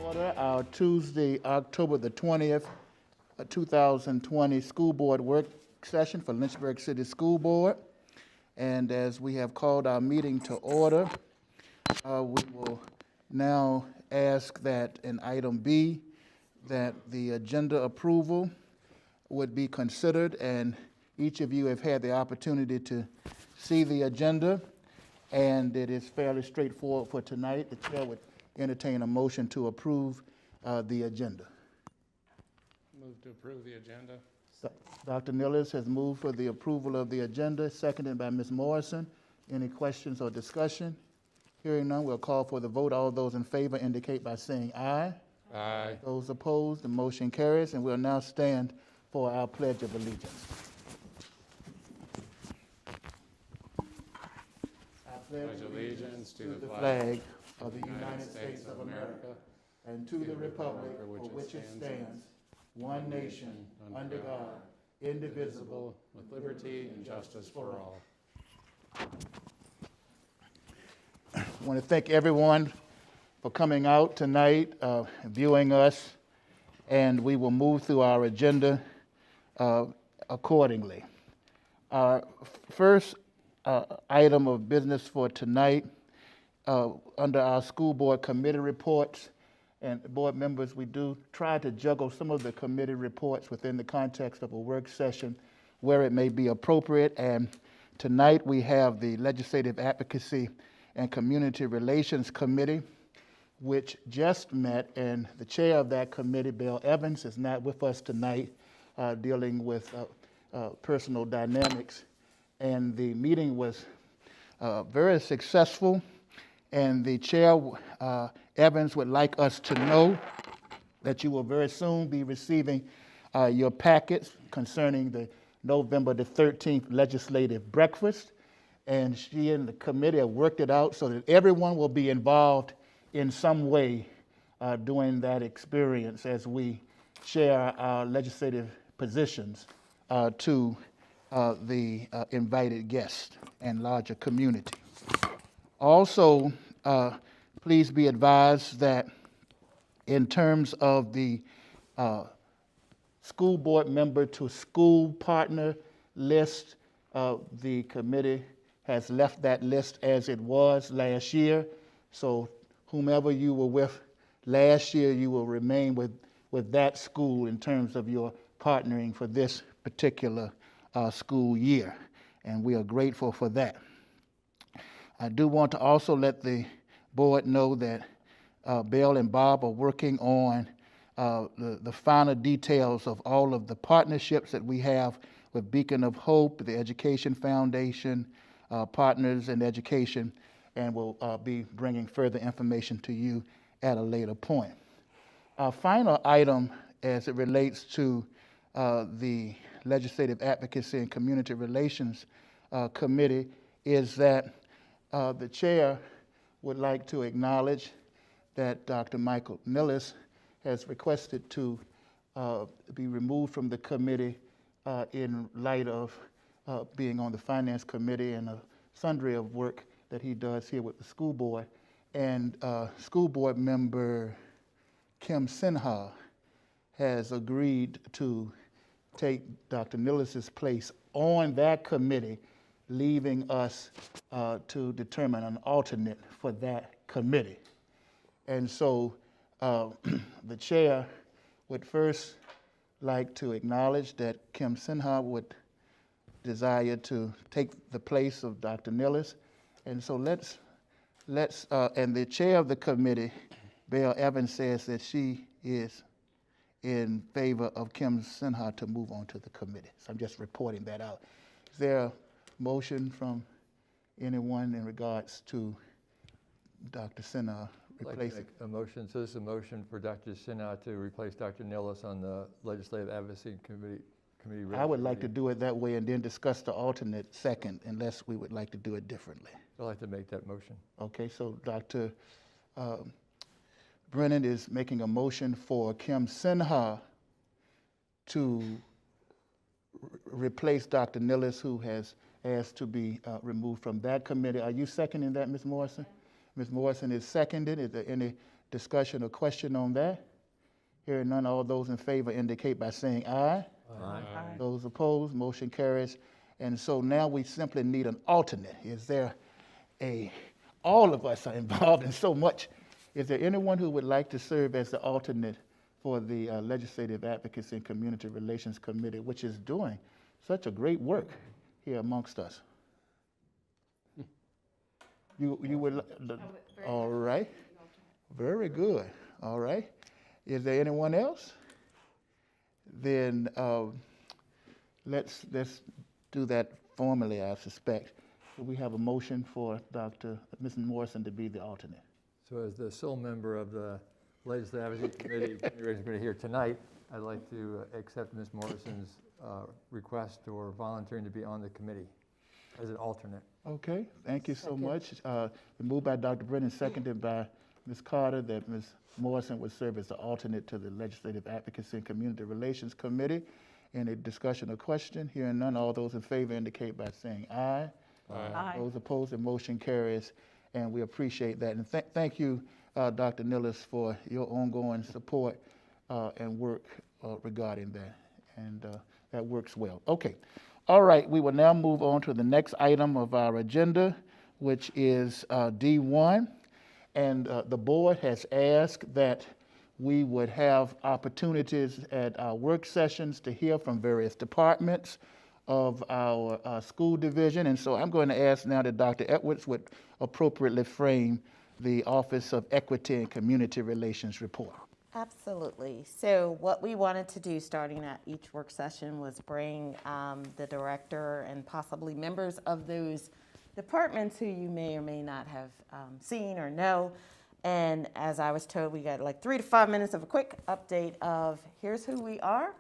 Order our Tuesday, October the 20th, 2020 school board work session for Lynchburg City School Board. And as we have called our meeting to order, we will now ask that in item B, that the agenda approval would be considered, and each of you have had the opportunity to see the agenda, and it is fairly straightforward for tonight. The chair would entertain a motion to approve the agenda. Move to approve the agenda. Dr. Nilles has moved for the approval of the agenda, seconded by Ms. Morrison. Any questions or discussion? Hearing none, we'll call for the vote. All those in favor indicate by saying aye. Aye. Those opposed, the motion carries, and we'll now stand for our Pledge of Allegiance. I Pledge allegiance to the flag of the United States of America and to the republic for which it stands, one nation, under God, indivisible, with liberty and justice for all. I want to thank everyone for coming out tonight, viewing us, and we will move through our agenda accordingly. Our first item of business for tonight, under our school board committee reports, and board members, we do try to juggle some of the committee reports within the context of a work session where it may be appropriate. And tonight we have the Legislative Advocacy and Community Relations Committee, which just met, and the chair of that committee, Bill Evans, is not with us tonight, dealing with personal dynamics. And the meeting was very successful, and the chair, Evans, would like us to know that you will very soon be receiving your packets concerning the November the 13th legislative breakfast. And she and the committee have worked it out so that everyone will be involved in some way during that experience as we share our legislative positions to the invited guests and larger community. Also, please be advised that in terms of the school board member to school partner list, the committee has left that list as it was last year. So whomever you were with last year, you will remain with that school in terms of your partnering for this particular school year. And we are grateful for that. I do want to also let the board know that Bill and Bob are working on the final details of all of the partnerships that we have with Beacon of Hope, the Education Foundation, Partners in Education, and we'll be bringing further information to you at a later point. Our final item as it relates to the Legislative Advocacy and Community Relations Committee is that the chair would like to acknowledge that Dr. Michael Nilles has requested to be removed from the committee in light of being on the Finance Committee and a sundry of work that he does here with the school board. And school board member Kim Sinha has agreed to take Dr. Nilles' place on that committee, leaving us to determine an alternate for that committee. And so the chair would first like to acknowledge that Kim Sinha would desire to take the place of Dr. Nilles. And so let's and the chair of the committee, Bill Evans, says that she is in favor of Kim Sinha to move on to the committee. So I'm just reporting that out. Is there a motion from anyone in regards to Dr. Sinha replacing? I'd like to make a motion. So this is a motion for Dr. Sinha to replace Dr. Nilles on the Legislative Advocacy Committee. I would like to do it that way and then discuss the alternate second, unless we would like to do it differently. I'd like to make that motion. Okay, so Dr. Brennan is making a motion for Kim Sinha to replace Dr. Nilles, who has asked to be removed from that committee. Are you seconding that, Ms. Morrison? Ms. Morrison is seconded. Is there any discussion or question on that? Hearing none, all those in favor indicate by saying aye. Aye. Those opposed, motion carries. And so now we simply need an alternate. Is there all of us are involved in so much. Is there anyone who would like to serve as the alternate for the Legislative Advocacy and Community Relations Committee, which is doing such a great work here amongst us? You would, all right. Very good. All right. Is there anyone else? Then let's do that formally, I suspect. We have a motion for Ms. Morrison to be the alternate. So as the sole member of the Legislative Advocacy Committee here tonight, I'd like to accept Ms. Morrison's request or volunteering to be on the committee as an alternate. Okay, thank you so much. Moved by Dr. Brennan, seconded by Ms. Carter, that Ms. Morrison would serve as the alternate to the Legislative Advocacy and Community Relations Committee. Any discussion or question? Hearing none, all those in favor indicate by saying aye. Aye. Those opposed, the motion carries, and we appreciate that. And thank you, Dr. Nilles, for your ongoing support and work regarding that, and that works well. Okay. All right, we will now move on to the next item of our agenda, which is D1. And the board has asked that we would have opportunities at our work sessions to hear from various departments of our school division. And so I'm going to ask now that Dr. Edwards would appropriately frame the Office of Equity and Community Relations report. Absolutely. So what we wanted to do starting at each work session was bring the director and possibly members of those departments who you may or may not have seen or know. And as I was told, we got like 3 to 5 minutes of a quick update of here's who we are,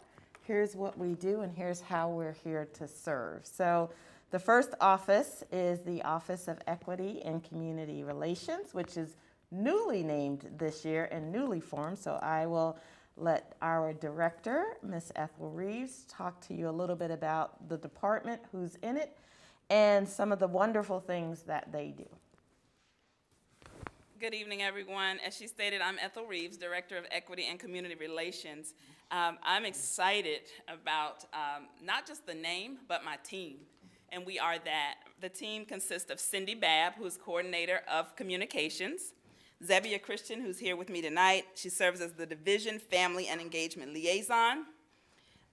here's what we do, and here's how we're here to serve. So the first office is the Office of Equity and Community Relations, which is newly named this year and newly formed. So I will let our director, Ms. Ethel Reeves, talk to you a little bit about the department, who's in it, and some of the wonderful things that they do. Good evening, everyone. As she stated, I'm Ethel Reeves, Director of Equity and Community Relations. I'm excited about not just the name, but my team, and we are that. The team consists of Cindy Babb, who's Coordinator of Communications, Zebia Christian, who's here with me tonight. She serves as the Division Family and Engagement Liaison.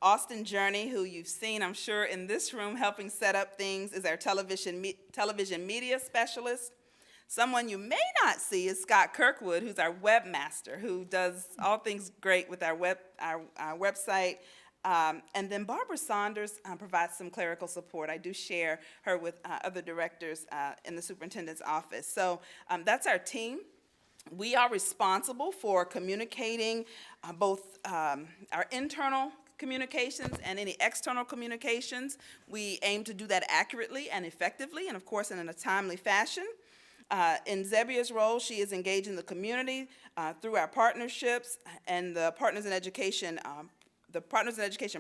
Austin Journey, who you've seen, I'm sure, in this room helping set up things, is our television media specialist. Someone you may not see is Scott Kirkwood, who's our webmaster, who does all things great with our website. And then Barbara Saunders provides some clerical support. I do share her with other directors in the superintendent's office. So that's our team. We are responsible for communicating both our internal communications and any external communications. We aim to do that accurately and effectively, and of course in a timely fashion. In Zebia's role, she is engaging the community through our partnerships and the Partners in Education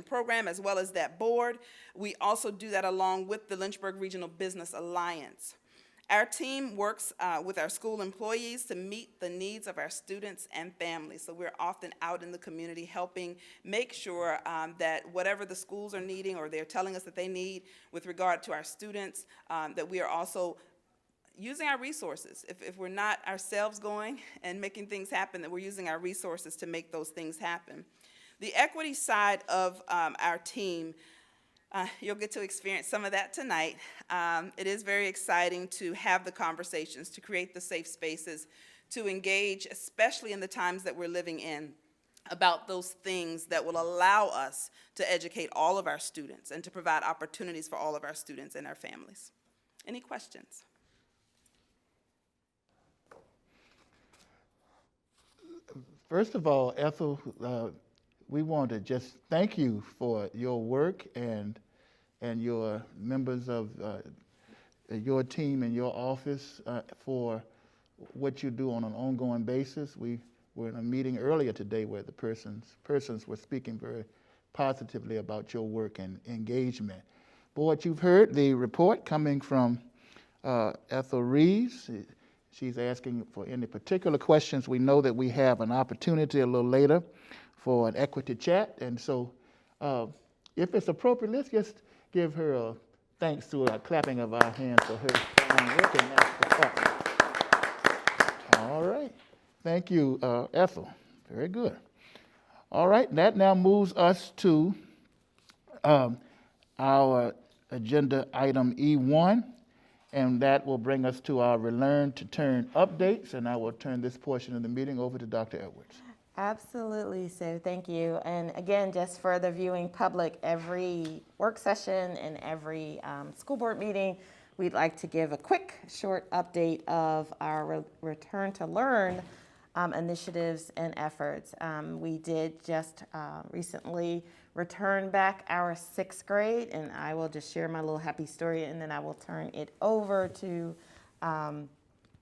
program, as well as that board. We also do that along with the Lynchburg Regional Business Alliance. Our team works with our school employees to meet the needs of our students and families. So we're often out in the community helping make sure that whatever the schools are needing or they're telling us that they need with regard to our students, that we are also using our resources. If we're not ourselves going and making things happen, that we're using our resources to make those things happen. The equity side of our team, you'll get to experience some of that tonight. It is very exciting to have the conversations, to create the safe spaces, to engage, especially in the times that we're living in, about those things that will allow us to educate all of our students and to provide opportunities for all of our students and our families. Any questions? First of all, Ethel, we want to just thank you for your work and your members of your team and your office for what you do on an ongoing basis. We were in a meeting earlier today where the persons were speaking very positively about your work and engagement. Board, you've heard the report coming from Ethel Reeves. She's asking for any particular questions. We know that we have an opportunity a little later for an equity chat, and so if it's appropriate, let's just give her a thanks to a clapping of our hands for her fine work in that department. All right. Thank you, Ethel. Very good. All right, that now moves us to our agenda item E1, and that will bring us to our Relearn to Turn updates, and I will turn this portion of the meeting over to Dr. Edwards. Absolutely, so thank you. And again, just for the viewing public, every work session and every school board meeting, we'd like to give a quick, short update of our Return to Learn initiatives and efforts. We did just recently return back our 6th grade, and I will just share my little happy story, and then I will turn it over to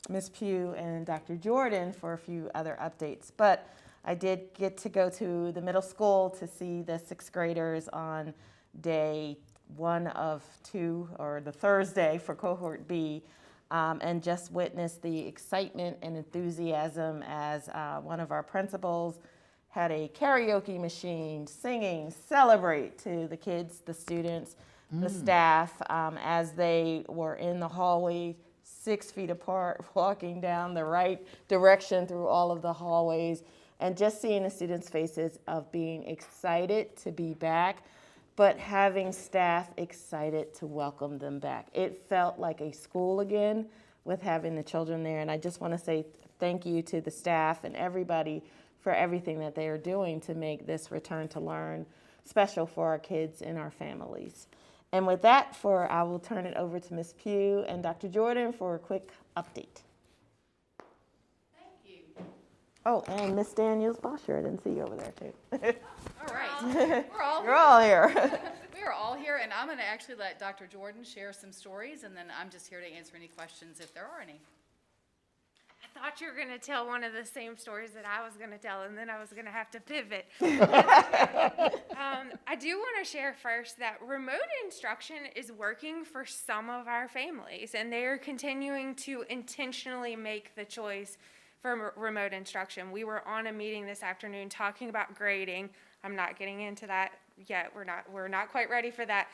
Ms. Pugh and Dr. Jordan for a few other updates. But I did get to go to the middle school to see the 6th graders on day 1 of 2, or the Thursday for cohort B, and just witness the excitement and enthusiasm as one of our principals had a karaoke machine singing "Celebrate" to the kids, the students, the staff, as they were in the hallway 6 feet apart, walking down the right direction through all of the hallways, and just seeing the students' faces of being excited to be back, but having staff excited to welcome them back. It felt like a school again with having the children there, and I just want to say thank you to the staff and everybody for everything that they are doing to make this Return to Learn special for our kids and our families. And with that, I will turn it over to Ms. Pugh and Dr. Jordan for a quick update. Oh, and Miss Daniels Bosher, I didn't see you over there too. All right, You're all here. we are all here, and I'm going to actually let Dr. Jordan share some stories, and then I'm just here to answer any questions if there are any. I thought you were going to tell one of the same stories that I was going to tell, and then I was going to have to pivot. I do want to share first that remote instruction is working for some of our families, and they are continuing to intentionally make the choice for remote instruction. We were on a meeting this afternoon talking about grading. I'm not getting into that yet. We're not quite ready for that.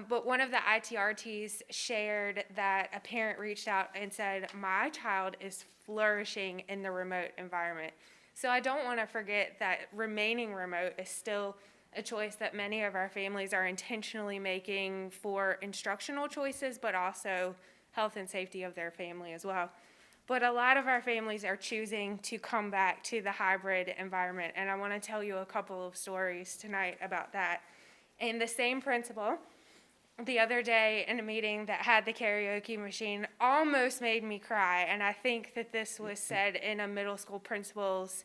But one of the ITRTs shared that a parent reached out and said, my child is flourishing in the remote environment. So I don't want to forget that remaining remote is still a choice that many of our families are intentionally making for instructional choices, but also health and safety of their family as well. But a lot of our families are choosing to come back to the hybrid environment, and I want to tell you a couple of stories tonight about that. And the same principal, the other day in a meeting that had the karaoke machine, almost made me cry, and I think that this was said in a middle school principal's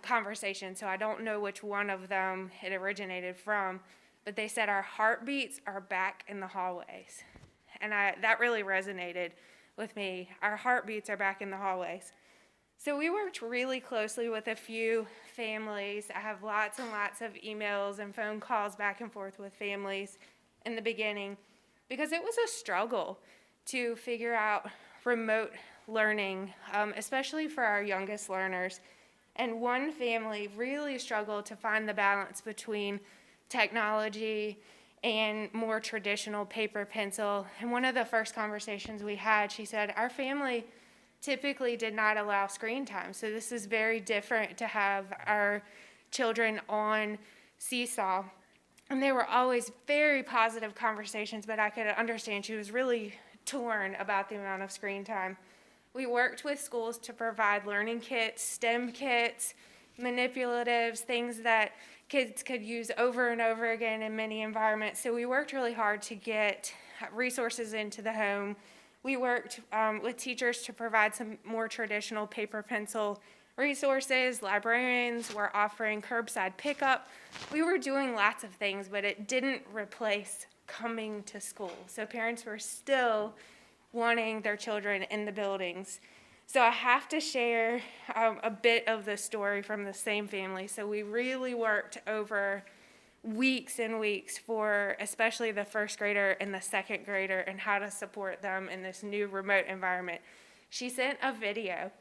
conversation, so I don't know which one of them it originated from, but they said our heartbeats are back in the hallways, and that really resonated with me. Our heartbeats are back in the hallways. So we worked really closely with a few families. I have lots and lots of emails and phone calls back and forth with families in the beginning because it was a struggle to figure out remote learning, especially for our youngest learners. And one family really struggled to find the balance between technology and more traditional paper pencil. And one of the first conversations we had, she said, our family typically did not allow screen time. So this is very different to have our children on Seesaw. And they were always very positive conversations, but I could understand she was really torn about the amount of screen time. We worked with schools to provide learning kits, STEM kits, manipulatives, things that kids could use over and over again in many environments. So we worked really hard to get resources into the home. We worked with teachers to provide some more traditional paper pencil resources. Librarians were offering curbside pickup. We were doing lots of things, but it didn't replace coming to school. So parents were still wanting their children in the buildings. So I have to share a bit of the story from the same family. So we really worked over weeks and weeks for especially the first grader and the second grader and how to support them in this new remote environment. She sent a video,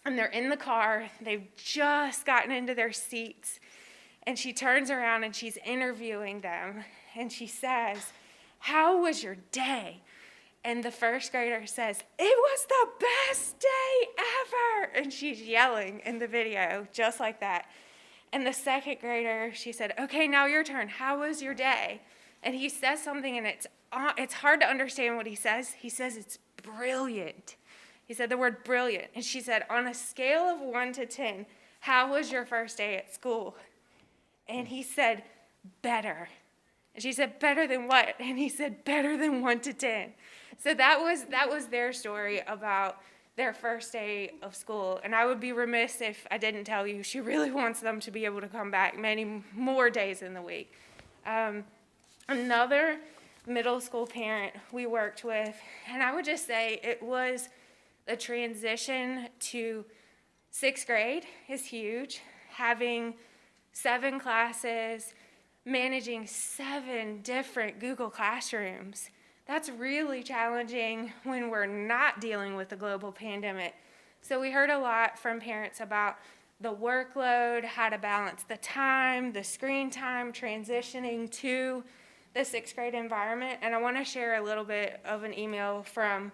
and they're in the car. They've just gotten into their seats, and she turns around and she's interviewing them, and she says, "How was your day?" And the first grader says, "It was the best day ever." And she's yelling in the video, just like that. And the second grader, she said, "Okay, now your turn. How was your day?" And he says something, and it's hard to understand what he says. He says it's brilliant. He said the word brilliant. And she said, "On a scale of 1 to 10, how was your first day at school?" And he said, "Better." And she said, "Better than what?" And he said, "Better than 1 to 10. So that was their story about their first day of school. And I would be remiss if I didn't tell you, she really wants them to be able to come back many more days in the week. Another middle school parent we worked with, and I would just say it was the transition to 6th grade is huge. Having 7 classes, managing 7 different Google Classrooms. That's really challenging when we're not dealing with the global pandemic. So we heard a lot from parents about the workload, how to balance the time, the screen time, transitioning to the 6th grade environment. And I want to share a little bit of an email from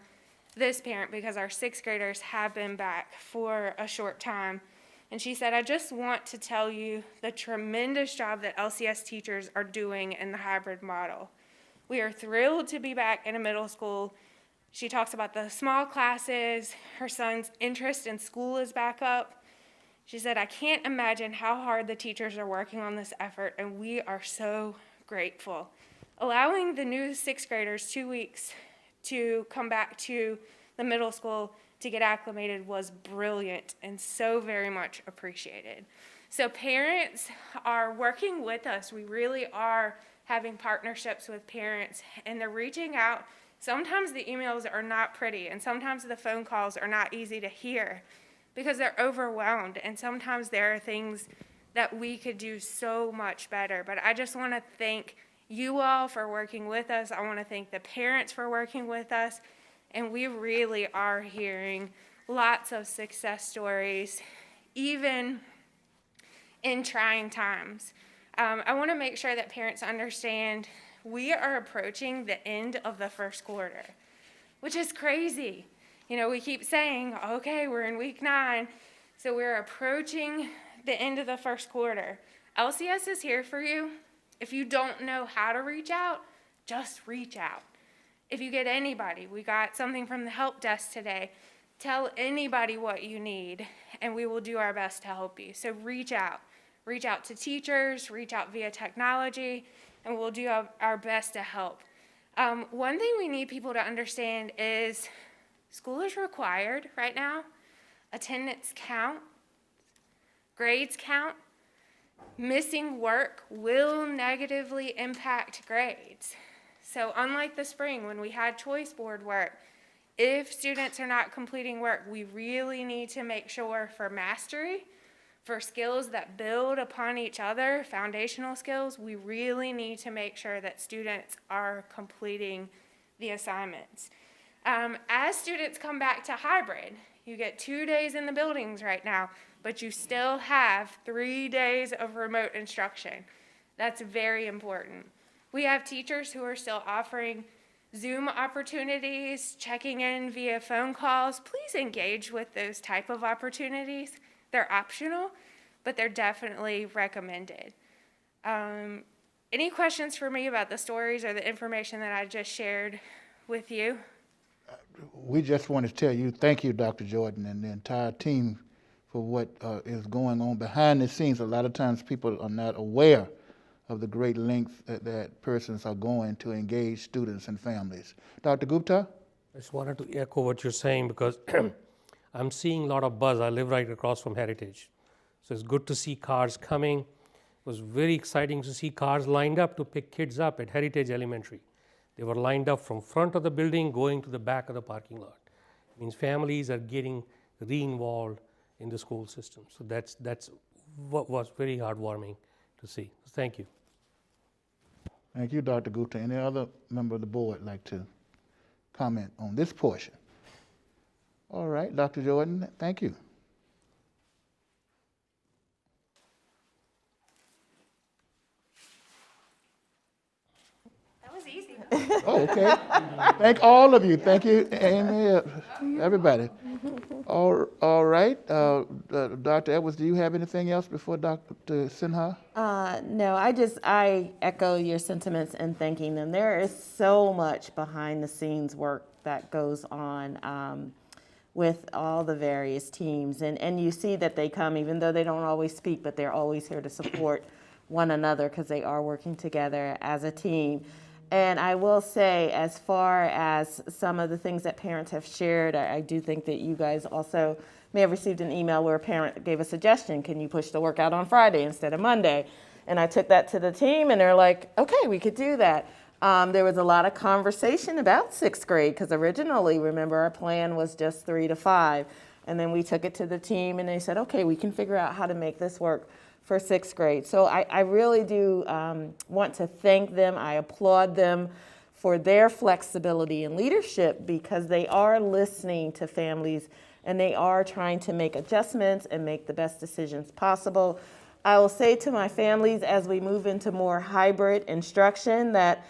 this parent because our 6th graders have been back for a short time. And she said, "I just want to tell you the tremendous job that LCS teachers are doing in the hybrid model. We are thrilled to be back in a middle school." She talks about the small classes. Her son's interest in school is back up. She said, "I can't imagine how hard the teachers are working on this effort, and we are so grateful." Allowing the new 6th graders 2 weeks to come back to the middle school to get acclimated was brilliant and so very much appreciated. So parents are working with us. We really are having partnerships with parents, and they're reaching out. Sometimes the emails are not pretty, and sometimes the phone calls are not easy to hear because they're overwhelmed, and sometimes there are things that we could do so much better. But I just want to thank you all for working with us. I want to thank the parents for working with us, and we really are hearing lots of success stories, even in trying times. I want to make sure that parents understand we are approaching the end of the first quarter, which is crazy. You know, we keep saying, okay, we're in week 9, so we're approaching the end of the first quarter. LCS is here for you. If you don't know how to reach out, just reach out. If you get anybody, we got something from the help desk today. Tell anybody what you need, and we will do our best to help you. So reach out. Reach out to teachers, reach out via technology, and we'll do our best to help. One thing we need people to understand is school is required right now. Attendance count, grades count. Missing work will negatively impact grades. So unlike the spring when we had choice board work, if students are not completing work, we really need to make sure for mastery, for skills that build upon each other, foundational skills, we really need to make sure that students are completing the assignments. As students come back to hybrid, you get 2 days in the buildings right now, but you still have 3 days of remote instruction. That's very important. We have teachers who are still offering Zoom opportunities, checking in via phone calls. Please engage with those type of opportunities. They're optional, but they're definitely recommended. Any questions for me about the stories or the information that I just shared with you? We just want to tell you, thank you, Dr. Jordan, and the entire team for what is going on behind the scenes. A lot of times people are not aware of the great lengths that persons are going to engage students and families. Dr. Gupta? I just wanted to echo what you're saying because I'm seeing a lot of buzz. I live right across from Heritage. So it's good to see cars coming. It was very exciting to see cars lined up to pick kids up at Heritage Elementary. They were lined up from front of the building going to the back of the parking lot. It means families are getting re-involved in the school system. So that's what was very heartwarming to see. So thank you. Thank you, Dr. Gupta. Any other member of the board like to comment on this portion? All right, Dr. Jordan, thank you. That was easy. Oh, okay. Thank all of you. Thank you, Amy, everybody. All right. Dr. Edwards, do you have anything else before Dr. Sinha? No, I echo your sentiments in thanking them. There is so much behind the scenes work that goes on with all the various teams. And you see that they come, even though they don't always speak, but they're always here to support one another because they are working together as a team. And I will say, as far as some of the things that parents have shared, I do think that you guys also may have received an email where a parent gave a suggestion, can you push the workout on Friday instead of Monday? And I took that to the team and they're like, okay, we could do that. There was a lot of conversation about sixth grade because originally, remember, our plan was just 3 to 5. And then we took it to the team and they said, okay, we can figure out how to make this work for sixth grade. So I really do want to thank them. I applaud them for their flexibility and leadership because they are listening to families and they are trying to make adjustments and make the best decisions possible. I will say to my families as we move into more hybrid instruction that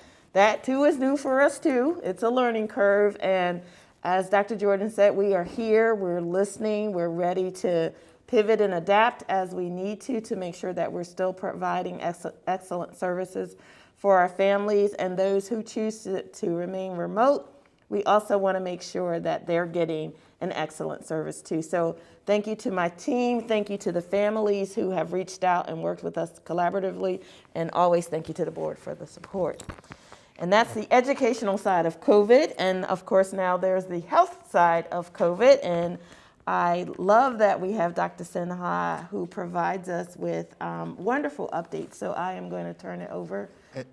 too is new for us too. It's a learning curve, and as Dr. Jordan said, we are here, we're listening, we're ready to pivot and adapt as we need to make sure that we're still providing excellent services for our families and those who choose to remain remote. We also want to make sure that they're getting an excellent service too. So thank you to my team, thank you to the families who have reached out and worked with us collaboratively, and always thank you to the board for the support. And that's the educational side of COVID, and of course now there's the health side of COVID, and I love that we have Dr. Sinha who provides us with wonderful updates. So I am going to turn it over.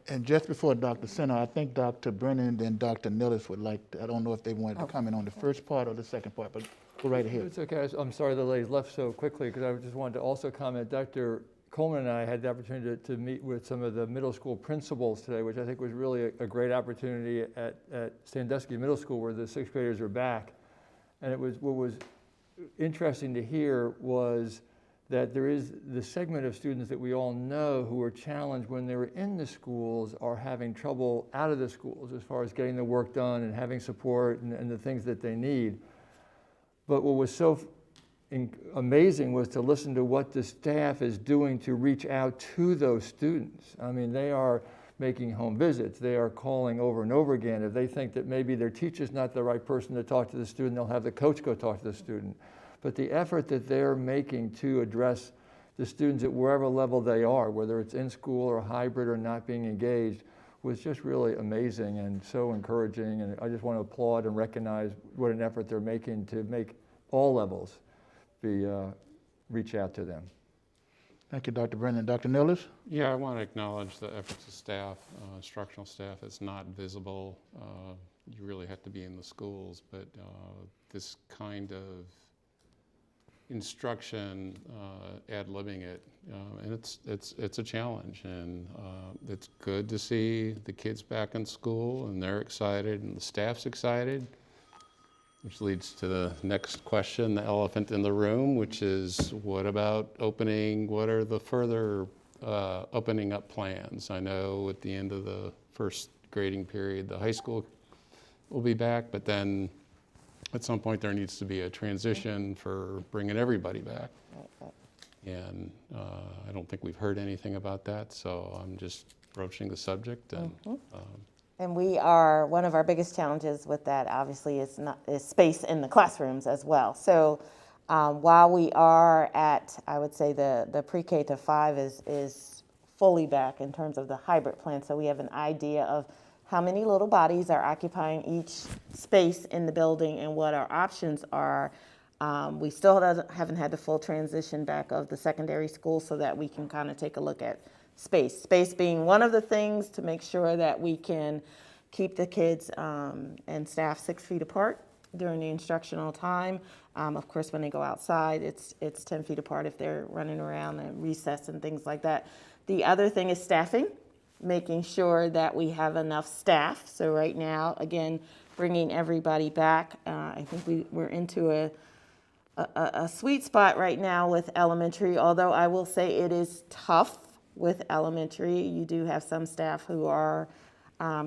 And just before Dr. Sinha, I think Dr. Brennan and Dr. Nillis would like to, I don't know if they wanted to comment on the first part or the second part, but go right ahead. It's okay. I'm sorry the ladies left so quickly because I just wanted to also comment. Dr. Coleman and I had the opportunity to meet with some of the middle school principals today, which I think was really a great opportunity at Sandusky Middle School where the sixth graders are back. And it was what was interesting to hear was that there is the segment of students that we all know who are challenged when they were in the schools are having trouble out of the schools as far as getting the work done and having support and the things that they need. But what was so amazing was to listen to what the staff is doing to reach out to those students. I mean, they are making home visits. They are calling over and over again. If they think that maybe their teacher's not the right person to talk to the student, they'll have the coach go talk to the student. But the effort that they're making to address the students at wherever level they are, whether it's in school or hybrid or not being engaged, was just really amazing and so encouraging. And I just want to applaud and recognize what an effort they're making to make all levels reach out to them. Thank you, Dr. Brennan. Dr. Nillis? Yeah, I want to acknowledge the efforts of staff, instructional staff. It's not visible. You really have to be in the schools, but this kind of instruction, ad-libbing it, and it's a challenge. And it's good to see the kids back in school, and they're excited, and the staff's excited. Which leads to the next question, the elephant in the room, which is what about opening, what are the further opening up plans? I know at the end of the first grading period, the high school will be back, but then at some point there needs to be a transition for bringing everybody back. And I don't think we've heard anything about that, so I'm just broaching the subject. And, And one of our biggest challenges with that obviously is space in the classrooms as well. So while we are at, I would say the pre-K to 5 is fully back in terms of the hybrid plan. So we have an idea of how many little bodies are occupying each space in the building and what our options are. We still haven't had the full transition back of the secondary school so that we can kind of take a look at space. Space being one of the things to make sure that we can keep the kids and staff 6 feet apart during the instructional time. Of course, when they go outside, it's 10 feet apart if they're running around and recess and things like that. The other thing is staffing, making sure that we have enough staff. So right now, again, bringing everybody back. I think we're into a sweet spot right now with elementary, although I will say it is tough with elementary. You do have some staff who are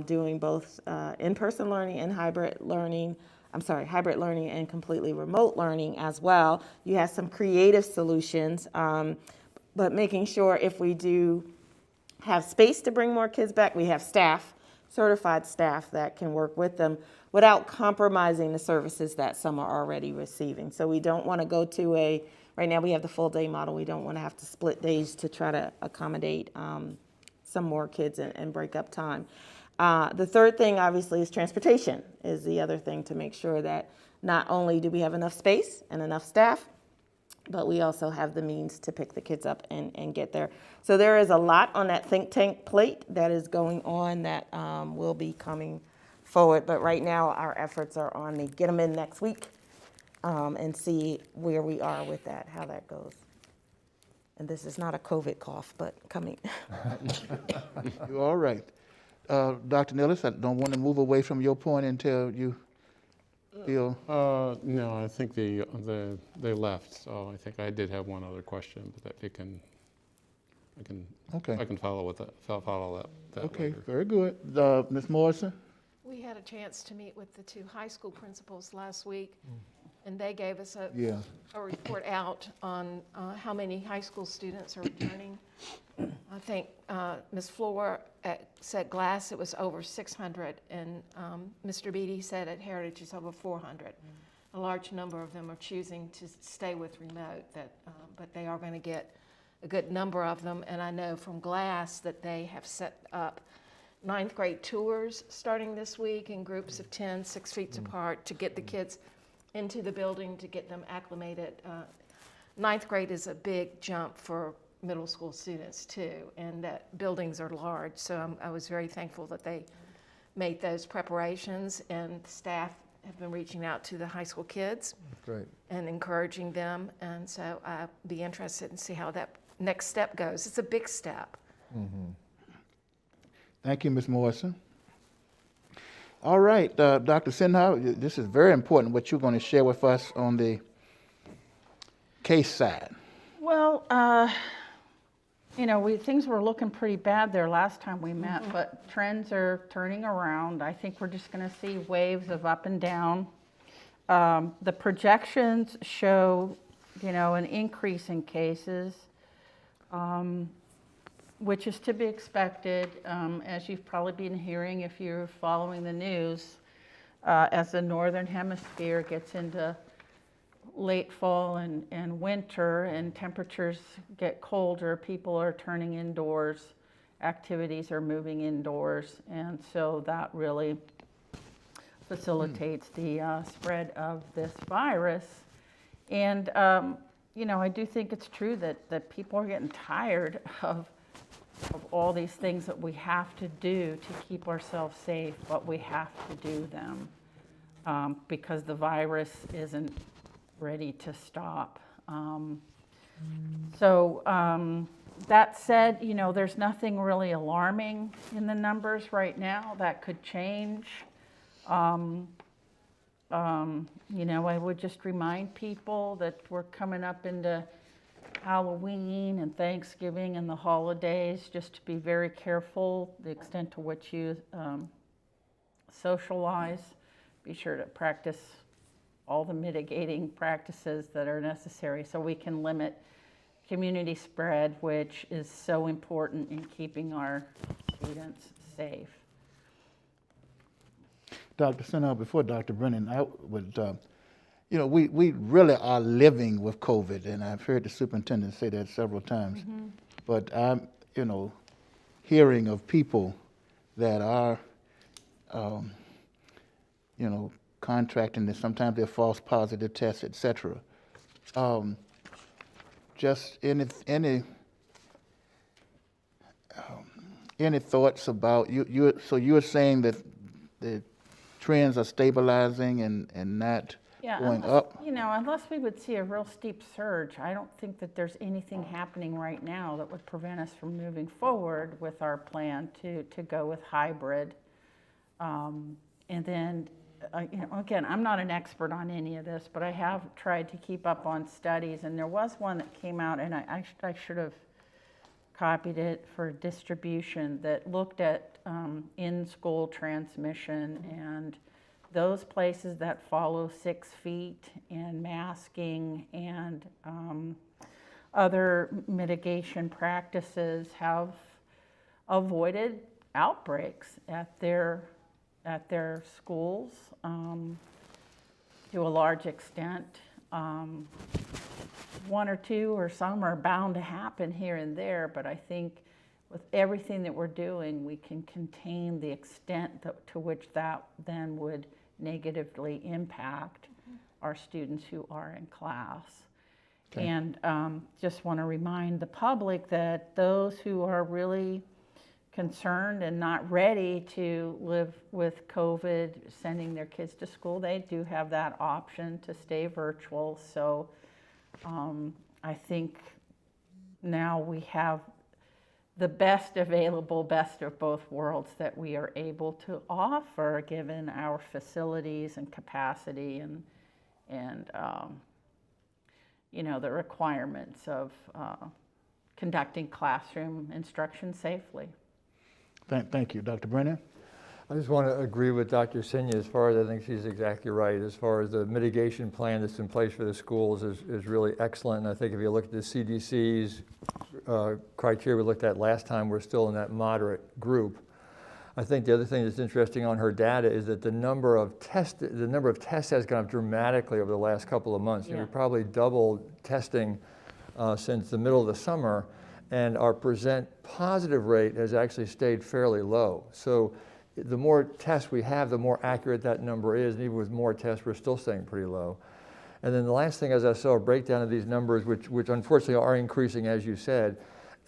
doing both in-person learning and hybrid learning and completely remote learning as well. You have some creative solutions, but making sure if we do have space to bring more kids back, we have staff, certified staff that can work with them without compromising the services that some are already receiving. So we don't want to go to right now we have the full day model. We don't want to have to split days to try to accommodate some more kids and break up time. The third thing, obviously, is transportation is the other thing to make sure that not only do we have enough space and enough staff, but we also have the means to pick the kids up and get there. So there is a lot on that think tank plate that is going on that will be coming forward. But right now, our efforts are on to get them in next week and see where we are with that, how that goes. And this is not a COVID cough, but coming. You're all right. Dr. Nillis, I don't want to move away from your point until you feel. No, I think they left, so I think I did have one other question, but that Okay. I can follow with that. Follow that. Okay, later. very good. Ms. Morrison? We had a chance to meet with the 2 high school principals last week, and they gave us a report out on how many high school students are returning. I think Ms. Floor said Glass it was over 600, and Mr. Beatty said at Heritage it's over 400. A large number of them are choosing to stay with remote, but they are going to get a good number of them. And I know from Glass that they have set up 9th grade tours starting this week in groups of 10, 6 feet apart, to get the kids into the building, to get them acclimated. 9th grade is a big jump for middle school students too, and that buildings are large. So I was very thankful that they made those preparations, and staff have been reaching out to the high school kids Great. and encouraging them. And so I'll be interested in see how that next step goes. It's a big step. Thank you, Ms. Morrison. All right, Dr. Sinha, this is very important what you're going to share with us on the case side. Well, things were looking pretty bad there last time we met, but trends are turning around. I think we're just going to see waves of up and down. The projections show, an increase in cases, which is to be expected, as you've probably been hearing if you're following the news, as the Northern Hemisphere gets into late fall and winter and temperatures get colder, people are turning indoors, activities are moving indoors, and so that really facilitates the spread of this virus. And, I do think it's true that people are getting tired of all these things that we have to do to keep ourselves safe, but we have to do them because the virus isn't ready to stop. That said, there's nothing really alarming in the numbers right now. That could change. I would just remind people that we're coming up into Halloween and Thanksgiving and the holidays, just to be very careful the extent to which you socialize. Be sure to practice all the mitigating practices that are necessary so we can limit community spread, which is so important in keeping our students safe. Dr. Sinha, before Dr. Brennan, I would, we really are living with COVID, and I've heard the superintendent say that several times. But I'm, hearing of people that are, contracting this. Sometimes they're false positive tests, et cetera. Just any thoughts about you? So you're saying that the trends are stabilizing and not going up? Unless we would see a real steep surge, I don't think that there's anything happening right now that would prevent us from moving forward with our plan to go with hybrid. And then again, I'm not an expert on any of this, but I have tried to keep up on studies, and there was one that came out, and I should have copied it for distribution, that looked at in-school transmission, and those places that follow 6 feet and masking and other mitigation practices have avoided outbreaks at their schools to a large extent. One or two or some are bound to happen here and there, but I think with everything that we're doing, we can contain the extent to which that then would negatively impact our students who are in class. Okay. And just want to remind the public that those who are really concerned and not ready to live with COVID, sending their kids to school, they do have that option to stay virtual. So I think now we have the best available, best of both worlds that we are able to offer given our facilities and capacity and the requirements of conducting classroom instruction safely. Thank you. Dr. Brennan? I just want to agree with Dr. Sinya as far as I think she's exactly right. As far as the mitigation plan that's in place for the schools is really excellent. And I think if you look at the CDC's criteria we looked at last time, we're still in that moderate group. I think the other thing that's interesting on her data is that the number of tests has gone up dramatically over the last couple of months. Yeah. We probably doubled testing since the middle of the summer, and our present positive rate has actually stayed fairly low. So the more tests we have, the more accurate that number is, and even with more tests, we're still staying pretty low. And then the last thing, as I saw a breakdown of these numbers, which unfortunately are increasing, as you said,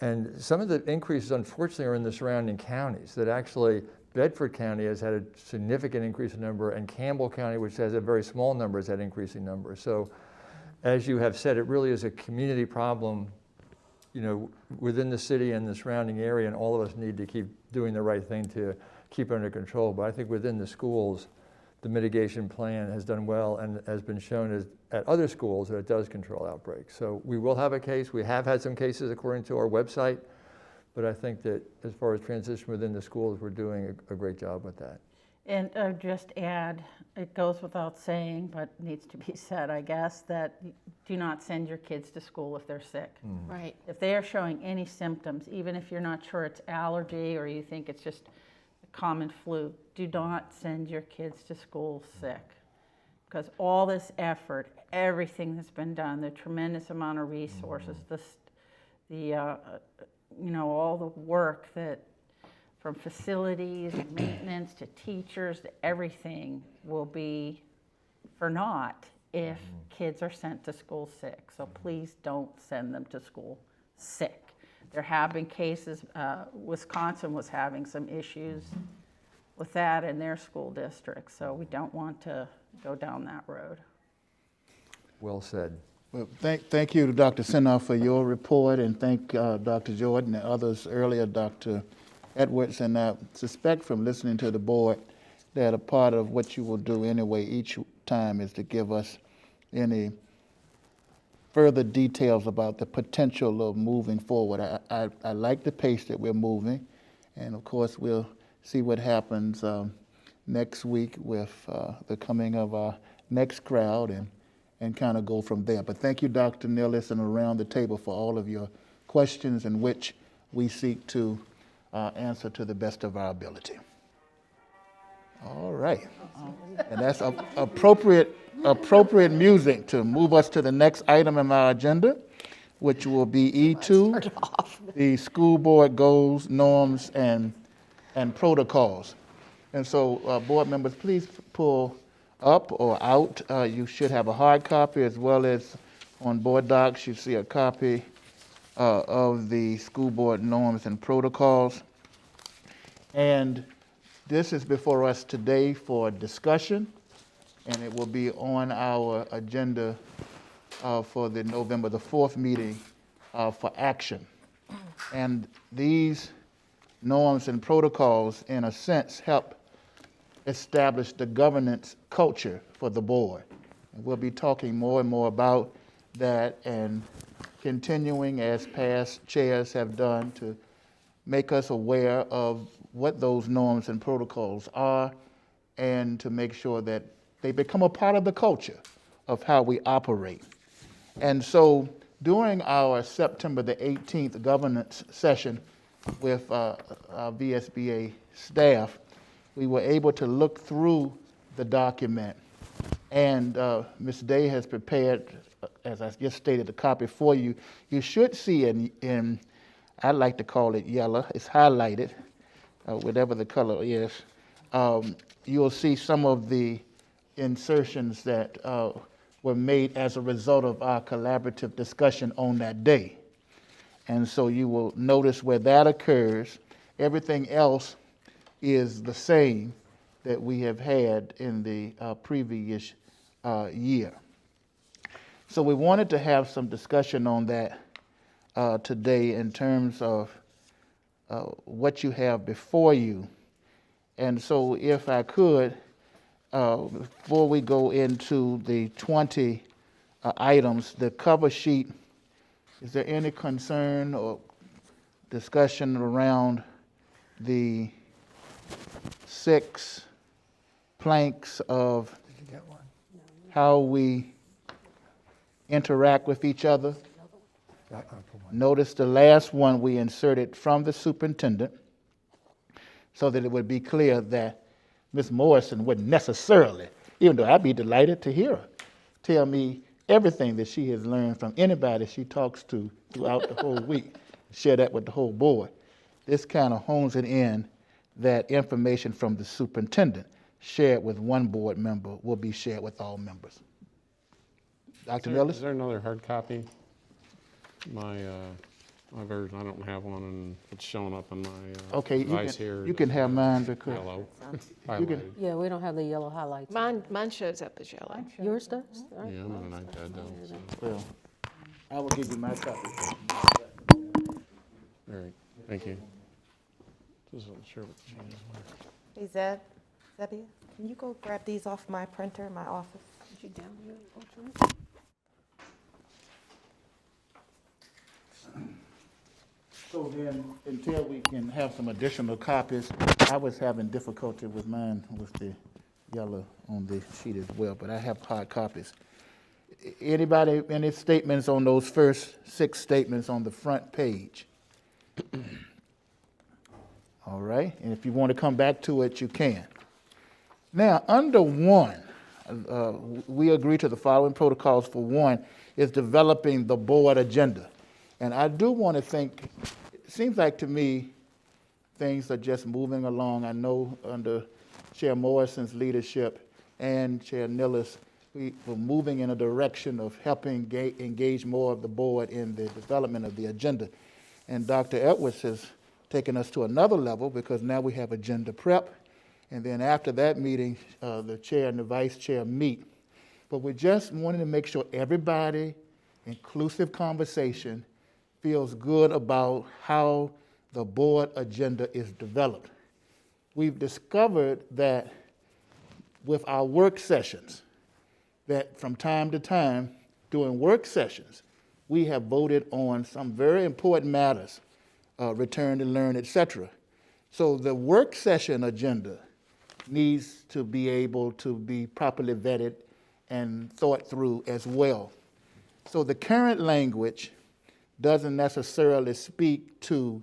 and some of the increases, unfortunately, are in the surrounding counties. That actually, Bedford County has had a significant increase in number, and Campbell County, which has a very small number, has had increasing numbers. So, as you have said, it really is a community problem, within the city and the surrounding area, and all of us need to keep doing the right thing to keep it under control. But I think within the schools, the mitigation plan has done well and has been shown at other schools that it does control outbreaks. So we will have a case. We have had some cases according to our website, but I think that as far as transition within the schools, we're doing a great job with that. And just add, it goes without saying, but needs to be said, I guess, that do not send your kids to school if they're sick. Right. If they are showing any symptoms, even if you're not sure it's allergy or you think it's just a common flu, do not send your kids to school sick. Because all this effort, everything that's been done, the tremendous amount of resources, all the work that from facilities and maintenance to teachers to everything will be for naught if kids are sent to school sick. So please don't send them to school sick. There have been cases, Wisconsin was having some issues with that in their school district, so we don't want to go down that road. Well said. Well, thank you to Dr. Sinoff for your report, and thank Dr. Jordan and others earlier, Dr. Edwards, and I suspect from listening to the board that a part of what you will do anyway each time is to give us any further details about the potential of moving forward. I like the pace that we're moving, and of course we'll see what happens next week with the coming of our next crowd and kind of go from there. But thank you, Dr. Nillis, and around the table for all of your questions in which we seek to answer to the best of our ability. All right. And that's appropriate music to move us to the next item on our agenda, which will be E2, the school board goals, norms, and protocols. And so, board members, please pull up or out. You should have a hard copy as well as on board docs. You see a copy of the school board norms and protocols. And this is before us today for discussion, and it will be on our agenda for the November the 4th meeting for action. And these norms and protocols, in a sense, help establish the governance culture for the board. And we'll be talking more and more about that and continuing as past chairs have done to make us aware of what those norms and protocols are and to make sure that they become a part of the culture of how we operate. And so during our September the 18th governance session with our VSBA staff, we were able to look through the document. And Ms. Day has prepared, as I just stated, a copy for you. You should see in I like to call it yellow, it's highlighted, whatever the color is. You'll see some of the insertions that were made as a result of our collaborative discussion on that day. And so you will notice where that occurs. Everything else is the same that we have had in the previous year. So we wanted to have some discussion on that today in terms of what you have before you. And so if I could, before we go into the 20 items, the cover sheet, is there any concern or discussion around the 6 planks of how we interact with each other? Notice the last one we inserted from the superintendent so that it would be clear that Ms. Morrison wouldn't necessarily, even though I'd be delighted to hear her, tell me everything that she has learned from anybody she talks to throughout the whole week, share that with the whole board. This kind of hones it in that information from the superintendent shared with one board member will be shared with all members. Dr. Millis? Is there another hard copy? My version, I don't have one, and it's showing up on my Okay, device here. you can have mine because Yellow, You can- highlighted. Yeah, we don't have the yellow highlights. Mine shows up as yellow. Yours does? All right. Yeah, I'm on an iPad though, so, well, I will give you my copy. all right, thank you. Just wasn't sure what the changes were. Hey, Zebia, can you go grab these off my printer in my office? Did you download it? So then, until we can have some additional copies, I was having difficulty with mine with the yellow on the sheet as well, but I have hard copies. Anybody, any statements on those first 6 statements on the front page? All right, and if you want to come back to it, you can. Now, under 1, we agree to the following protocols for 1 is developing the board agenda. And I do want to think, it seems like to me, things are just moving along. I know under Chair Morrison's leadership and Chair Nillis, we were moving in a direction of helping engage more of the board in the development of the agenda. And Dr. Edwards has taken us to another level because now we have agenda prep. And then after that meeting, the chair and the vice chair meet. But we just wanted to make sure everybody, inclusive conversation, feels good about how the board agenda is developed. We've discovered that with our work sessions, that from time to time, during work sessions, we have voted on some very important matters, return to learn, et cetera. So the work session agenda needs to be able to be properly vetted and thought through as well. So the current language doesn't necessarily speak to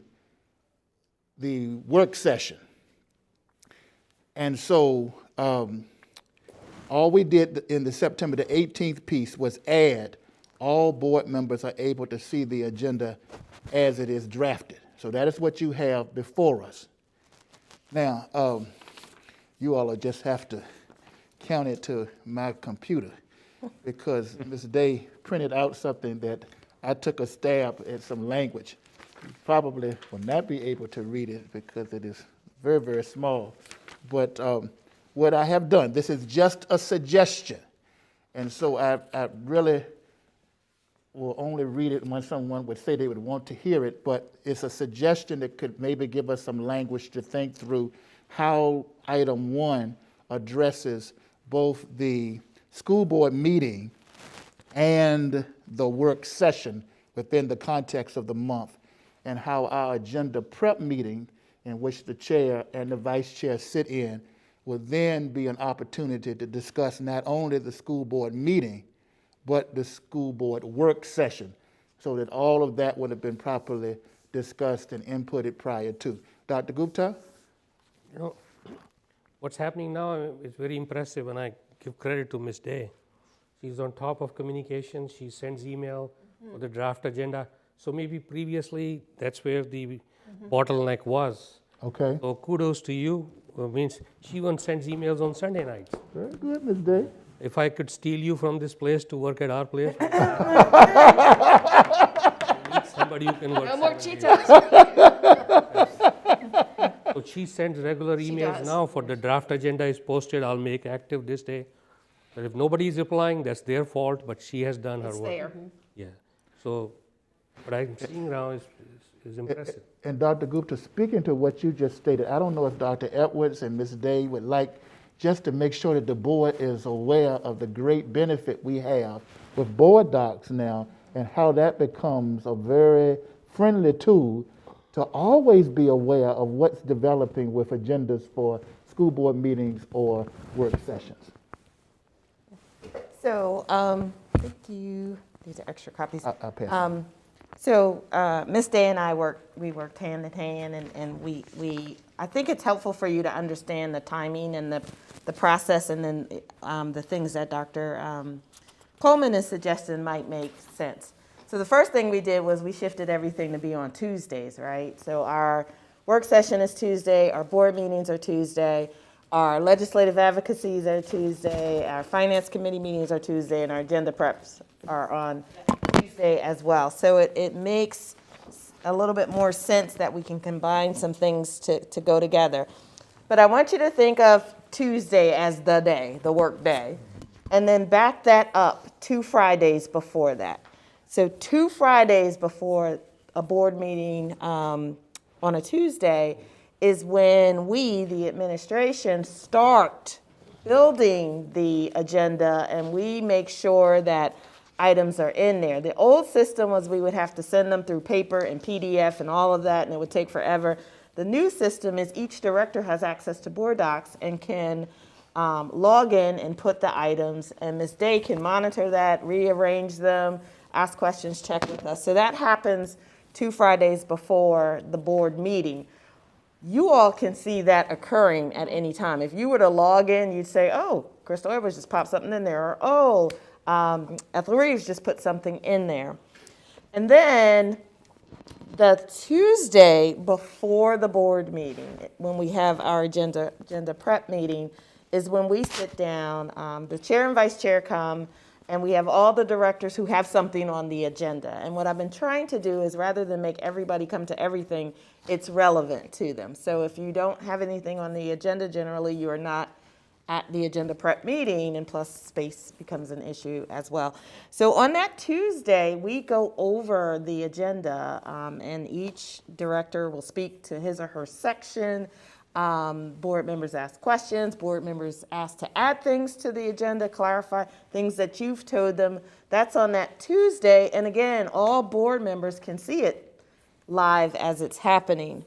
the work session. And so all we did in the September the 18th piece was add all board members are able to see the agenda as it is drafted. So that is what you have before us. Now, you all will just have to count it to my computer because Ms. Day printed out something that I took a stab at some language. You probably will not be able to read it because it is very, very small. But what I have done, this is just a suggestion. And so I really will only read it when someone would say they would want to hear it, but it's a suggestion that could maybe give us some language to think through how item 1 addresses both the school board meeting and the work session within the context of the month, and how our agenda prep meeting, in which the chair and the vice chair sit in, will then be an opportunity to discuss not only the school board meeting, but the school board work session, so that all of that would have been properly discussed and inputted prior to. Dr. Gupta? You know, what's happening now is very impressive, and I give credit to Ms. Day. She's on top of communication. She sends email for the draft agenda. So maybe previously, that's where the bottleneck was. Okay. So kudos to you. Means she even sends emails on Sunday nights. Very good, Ms. Day. If I could steal you from this place to work at our place, I need somebody who can work. No more 7 days. Cheetos. So she sends regular She emails does. now for the draft agenda is posted, I'll make active this day. But if nobody is replying, that's their fault, but she has done her It's work. there. Yeah, so what I'm seeing now is impressive. And Dr. Gupta, speaking to what you just stated, I don't know if Dr. Edwards and Ms. Day would like just to make sure that the board is aware of the great benefit we have with board docs now, and how that becomes a very friendly tool to always be aware of what's developing with agendas for school board meetings or work sessions. So, thank you. These are extra copies. I'll pass it. So, Ms. Day and I worked hand in hand, and I think it's helpful for you to understand the timing and the process, and then the things that Dr. Coleman is suggesting might make sense. So the first thing we did was we shifted everything to be on Tuesdays, right? So our work session is Tuesday, our board meetings are Tuesday, our legislative advocacies are Tuesday, our finance committee meetings are Tuesday, and our agenda preps are on Tuesday as well. So it makes a little bit more sense that we can combine some things to go together. But I want you to think of Tuesday as the day, the work day, and then back that up 2 Fridays before that. So 2 Fridays before a board meeting on a Tuesday is when we, the administration, start building the agenda, and we make sure that items are in there. The old system was we would have to send them through paper and PDF and all of that, and it would take forever. The new system is each director has access to board docs and can log in and put the items, and Ms. Day can monitor that, rearrange them, ask questions, check with us. So that happens 2 Fridays before the board meeting. You all can see that occurring at any time. If you were to log in, you'd say, oh, Crystal Edwards just popped something in there, or oh, Ethel Reeves just put something in there. And then the Tuesday before the board meeting, when we have our agenda prep meeting, is when we sit down, the chair and vice chair come, and we have all the directors who have something on the agenda. And what I've been trying to do is, rather than make everybody come to everything, it's relevant to them. So if you don't have anything on the agenda, generally you are not at the agenda prep meeting, and plus space becomes an issue as well. So on that Tuesday, we go over the agenda, and each director will speak to his or her section. Board members ask questions, board members ask to add things to the agenda, clarify things that you've told them. That's on that Tuesday, and again, all board members can see it live as it's happening.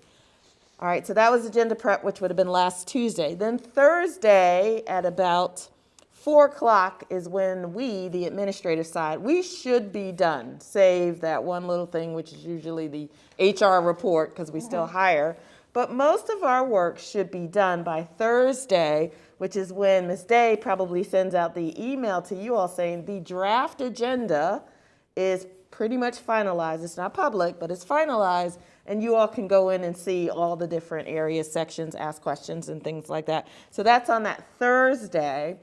All right, so that was agenda prep, which would have been last Tuesday. Then Thursday at about 4 o'clock is when we, the administrative side, we should be done, save that one little thing, which is usually the HR report, because we still hire. But most of our work should be done by Thursday, which is when Ms. Day probably sends out the email to you all saying the draft agenda is pretty much finalized. It's not public, but it's finalized, and you all can go in and see all the different areas, sections, ask questions, and things like that. So that's on that Thursday.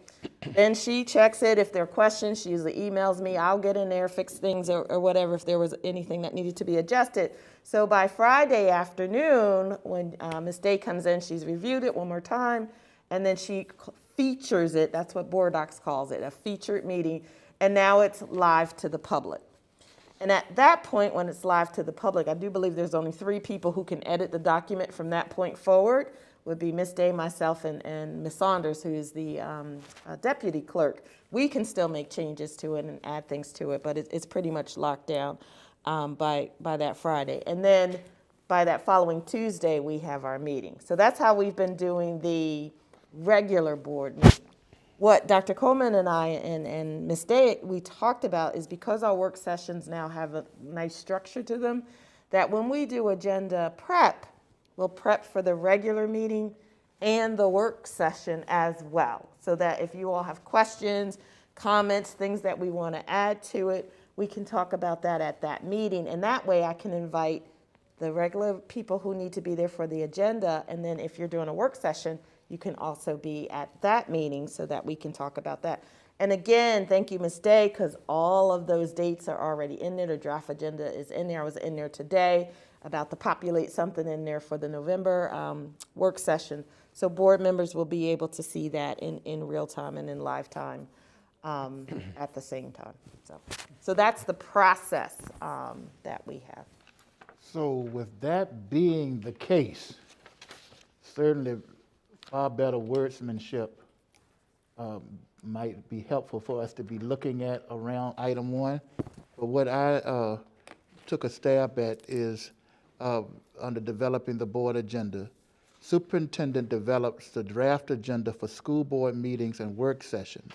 Then she checks it. If there are questions, she usually emails me. I'll get in there, fix things or whatever if there was anything that needed to be adjusted. So by Friday afternoon, when Ms. Day comes in, she's reviewed it one more time, and then she features it. That's what Board Docs calls it, a featured meeting. And now it's live to the public. And at that point, when it's live to the public, I do believe there's only 3 people who can edit the document from that point forward. would be Miss Day, myself, and Miss Saunders, who is the deputy clerk. We can still make changes to it and add things to it, but it's pretty much locked down by that Friday. And then by that following Tuesday, we have our meeting. So that's how we've been doing the regular board meeting. What Dr. Coleman and I and Ms. Day, we talked about is because our work sessions now have a nice structure to them, that when we do agenda prep, we'll prep for the regular meeting and the work session as well. So that if you all have questions, comments, things that we want to add to it, we can talk about that at that meeting. And that way I can invite the regular people who need to be there for the agenda. And then if you're doing a work session, you can also be at that meeting so that we can talk about that. And again, thank you, Ms. Day, because all of those dates are already in there. The draft agenda is in there. I was in there today about to populate something in there for the November work session. So board members will be able to see that in real time and in live time at the same time. So that's the process that we have. So with that being the case, certainly far better wordsmanship might be helpful for us to be looking at around item 1. But what I took a stab at is under developing the board agenda. Superintendent develops the draft agenda for school board meetings and work sessions.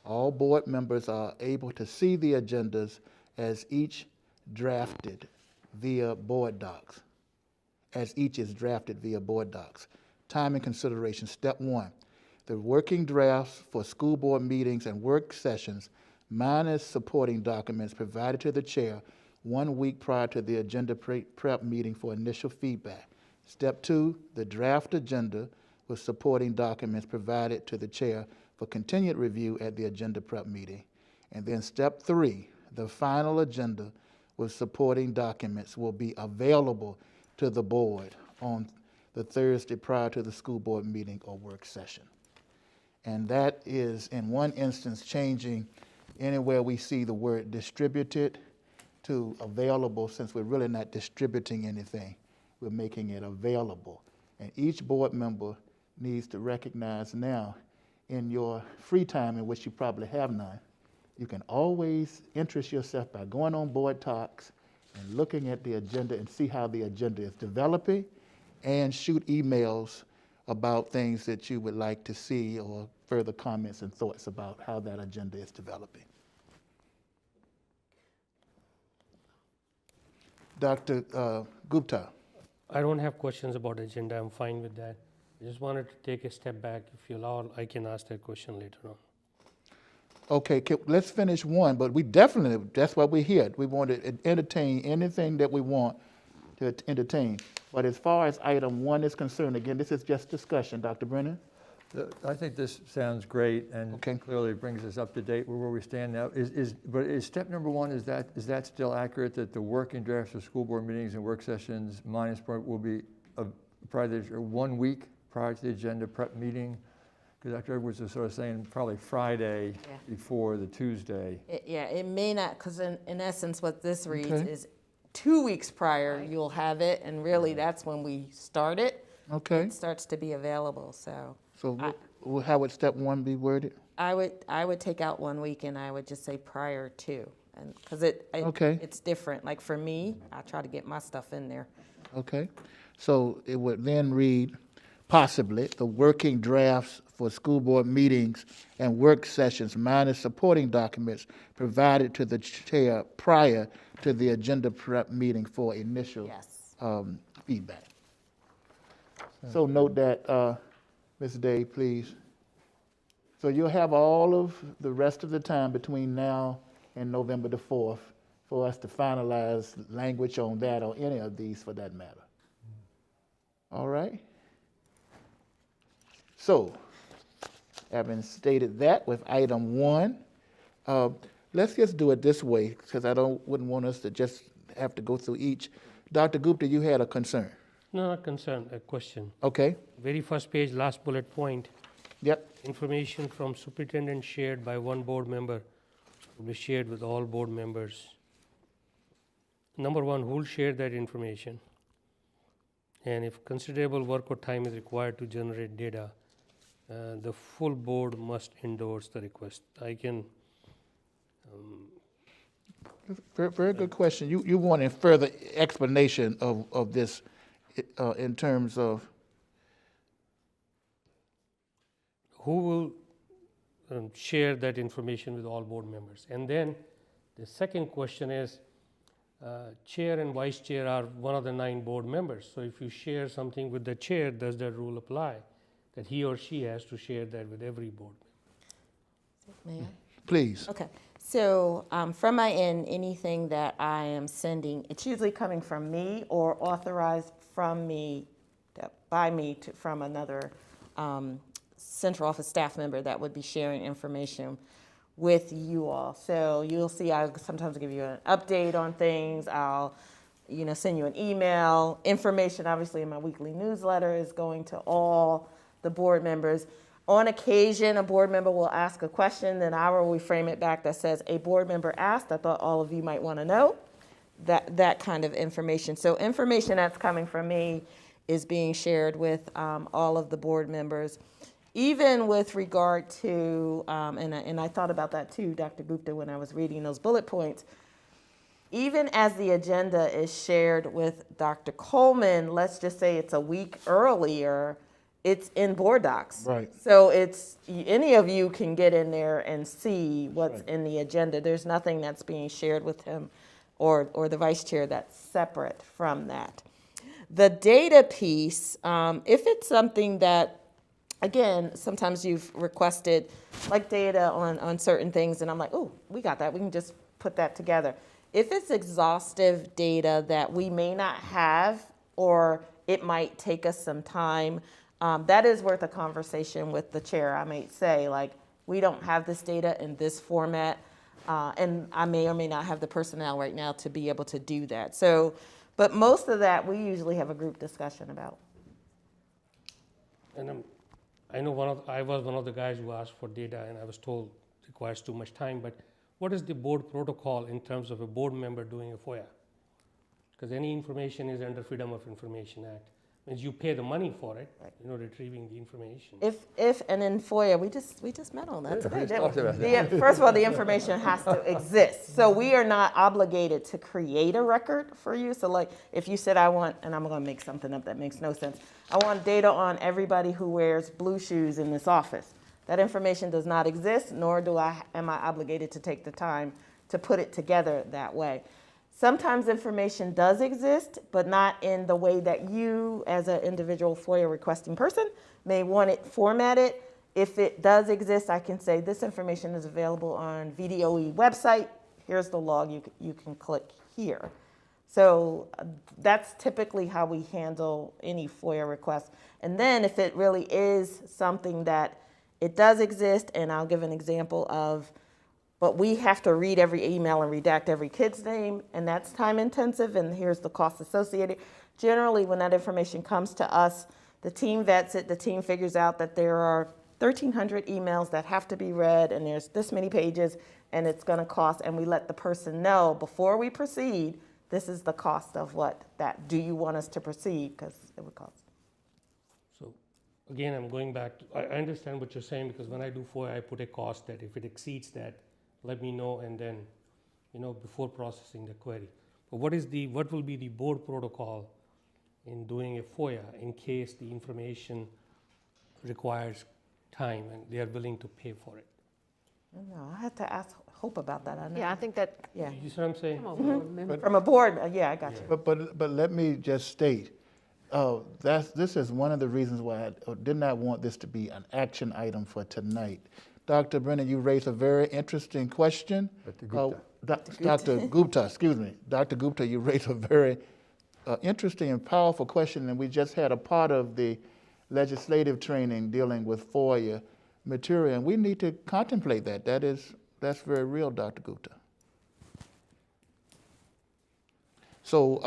All board members are able to see the agendas as each drafted via board docs, Time and consideration. Step 1, the working drafts for school board meetings and work sessions minus supporting documents provided to the chair 1 week prior to the agenda prep meeting for initial feedback. Step 2, the draft agenda with supporting documents provided to the chair for continued review at the agenda prep meeting. And then step 3, the final agenda with supporting documents will be available to the board on the Thursday prior to the school board meeting or work session. And that is, in one instance, changing anywhere we see the word distributed to available, since we're really not distributing anything. We're making it available. And each board member needs to recognize now, in your free time, in which you probably have none, you can always interest yourself by going on Board Talks and looking at the agenda and see how the agenda is developing, and shoot emails about things that you would like to see or further comments and thoughts about how that agenda is developing. Dr. Gupta. I don't have questions about agenda. I'm fine with that. I just wanted to take a step back. If you allow, I can ask that question later on. Okay, let's finish 1, but we definitely, that's why we're here. We want to entertain anything that we want to entertain. But as far as item 1 is concerned, again, this is just discussion. Dr. Brennan? I think this sounds great and Okay. clearly brings us up to date with where we stand now. But is step number 1, is that still accurate, that the working drafts of school board meetings and work sessions minus part will be probably 1 week prior to the agenda prep meeting? Because Dr. Edwards was sort of saying probably Friday before the Tuesday. It may not, because in essence, what this reads Okay. is 2 weeks prior, you'll have it, and really, that's when we start it. Okay. It starts to be available, so. So how would step 1 be worded? I would take out 1 week, and I would just say prior to, and, because Okay. it's different. Like for me, I try to get my stuff in there. Okay. So it would then read, possibly, the working drafts for school board meetings and work sessions minus supporting documents provided to the chair prior to the agenda prep meeting for initial Yes. feedback. So note that, Ms. Day, please. So you'll have all of the rest of the time between now and November the 4th for us to finalize language on that or any of these for that matter. All right? So, having stated that with item 1, let's just do it this way, because I wouldn't want us to just have to go through each. Dr. Gupta, you had a concern. No, not concern, a question. Okay. Very first page, last bullet point. Yep. Information from superintendent shared by 1 board member will be shared with all board members. Number 1, who will share that information? And if considerable work or time is required to generate data, the full board must endorse the request. I can, Very, very good question. You wanted further explanation of this in terms of, who will share that information with all board members? And then the second question is, chair and vice chair are one of the 9 board members. So if you share something with the chair, does that rule apply? That he or she has to share that with every board member? May I? please. Okay, so from my end, anything that I am sending, it's usually coming from me or authorized from me, by me from another central office staff member that would be sharing information with you all. So you'll see I sometimes give you an update on things. I'll send you an email. Information, obviously, in my weekly newsletter is going to all the board members. On occasion, a board member will ask a question, then I will reframe it back that says, a board member asked, I thought all of you might want to know, that kind of information. So information that's coming from me is being shared with all of the board members. Even with regard to, and I thought about that too, Dr. Gupta, when I was reading those bullet points, even as the agenda is shared with Dr. Coleman, let's just say it's a week earlier, it's in board docs. Right. So it's, any of you can get in there and see what's in the agenda. There's nothing that's being shared with him or the vice chair that's separate from that. The data piece, if it's something that, again, sometimes you've requested like data on certain things and I'm like, oh, we got that, we can just put that together. If it's exhaustive data that we may not have or it might take us some time, that is worth a conversation with the chair. I might say, like, we don't have this data in this format, and I may or may not have the personnel right now to be able to do that. So, but most of that we usually have a group discussion about. And I know I was one of the guys who asked for data and I was told it requires too much time, but what is the board protocol in terms of a board member doing a FOIA? Because any information is under Freedom of Information Act. Means you pay the money for it, retrieving the information. If and in FOIA, we just met on that today, just didn't talked we? about that. First of all, the information has to exist. So we are not obligated to create a record for you. So like if you said I want, and I'm gonna make something up that makes no sense, I want data on everybody who wears blue shoes in this office. That information does not exist, nor am I obligated to take the time to put it together that way. Sometimes information does exist, but not in the way that you, as an individual FOIA requesting person, may want it formatted. If it does exist, I can say this information is available on VDOE website. Here's the log, you can click here. So that's typically how we handle any FOIA request. And then if it really is something that it does exist, and I'll give an example of, but we have to read every email and redact every kid's name, and that's time intensive, and here's the cost associated. Generally, when that information comes to us, the team vets it, the team figures out that there are 1,300 emails that have to be read, and there's this many pages, and it's gonna cost, and we let the person know before we proceed, this is the cost of what that, do you want us to proceed, because it would cost. So again, I'm going back to, I understand what you're saying, because when I do FOIA, I put a cost that if it exceeds that, let me know, and then, before processing the query. But what will be the board protocol in doing a FOIA in case the information requires time and they are willing to pay for it? No, I have to ask Hope about that. I know. Yeah, I think that, Yeah. You see what I'm saying? Come on, board member. From a board, yeah, I got you. But let me just state, this is one of the reasons why I did not want this to be an action item for tonight. Dr. Brennan, you raised a very interesting question. Dr. Gupta. Dr. Gupta, excuse me. Dr. Gupta, you raised a very interesting and powerful question, and we just had a part of the legislative training dealing with FOIA material, and we need to contemplate that. That's very real, Dr. Gupta. So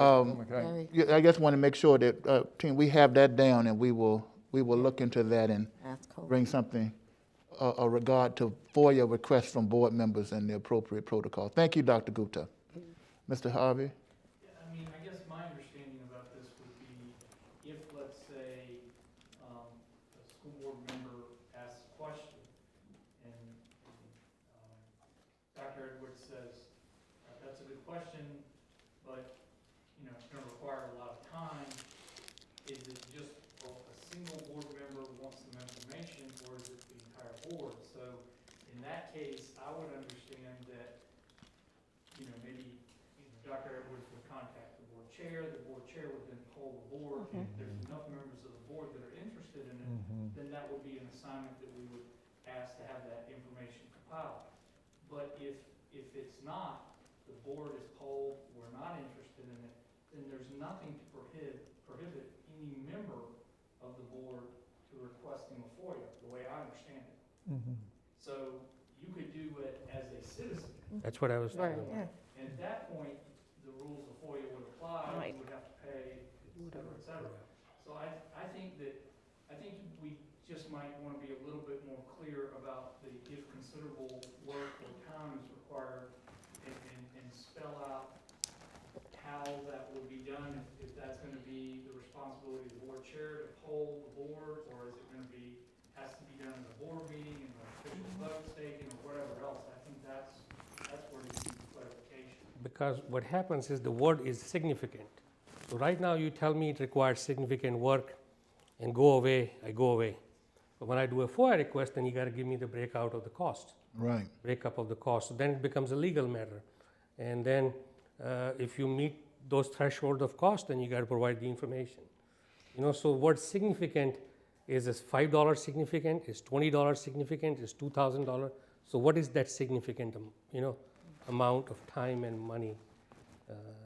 I just want to make sure that team, we have that down, and we will look into that and That's cool. bring something a regard to FOIA requests from board members and the appropriate protocol. Thank you, Dr. Gupta. Mr. Harvey? I guess my understanding about this would be if board member asks a question, and Dr. Edwards says, that's a good question, but, you know, it's gonna require a lot of time. Is it just a single board member wants some information, or is it the entire board? So in that case, I would understand that, you know, maybe Dr. Edwards would contact the board chair would then poll the board. If there's enough members of the board that are interested in it, then that would be an assignment that we would ask to have that information compiled. But if it's not, the board is polled, we're not interested in it, then there's nothing to prohibit any member of the board to requesting a FOIA, the way I understand it. So you could do it as a citizen, That's what I was Right, thinking. yeah. and at that point, the rules of FOIA would apply, Right. you would have to pay, et cetera, et cetera. So I think we just might want to be a little bit more clear about the if considerable work or time is required, and spell out how that would be done, if that's going to be the responsibility of the board chair to poll the board, or is it going to be, has to be done at a board meeting and an official vote taken, or whatever else. I think that's where you need clarification. Because what happens is the word is significant. So right now you tell me it requires significant work and go away, I go away. But when I do a FOIA request, then you got to give me the breakout of the cost. Right. Breakup of the cost. So then it becomes a legal matter. And then if you meet those thresholds of cost, then you got to provide the information. You know, so what's significant is $5 significant, is $20 significant, is $2,000. So what is that significant, amount of time and money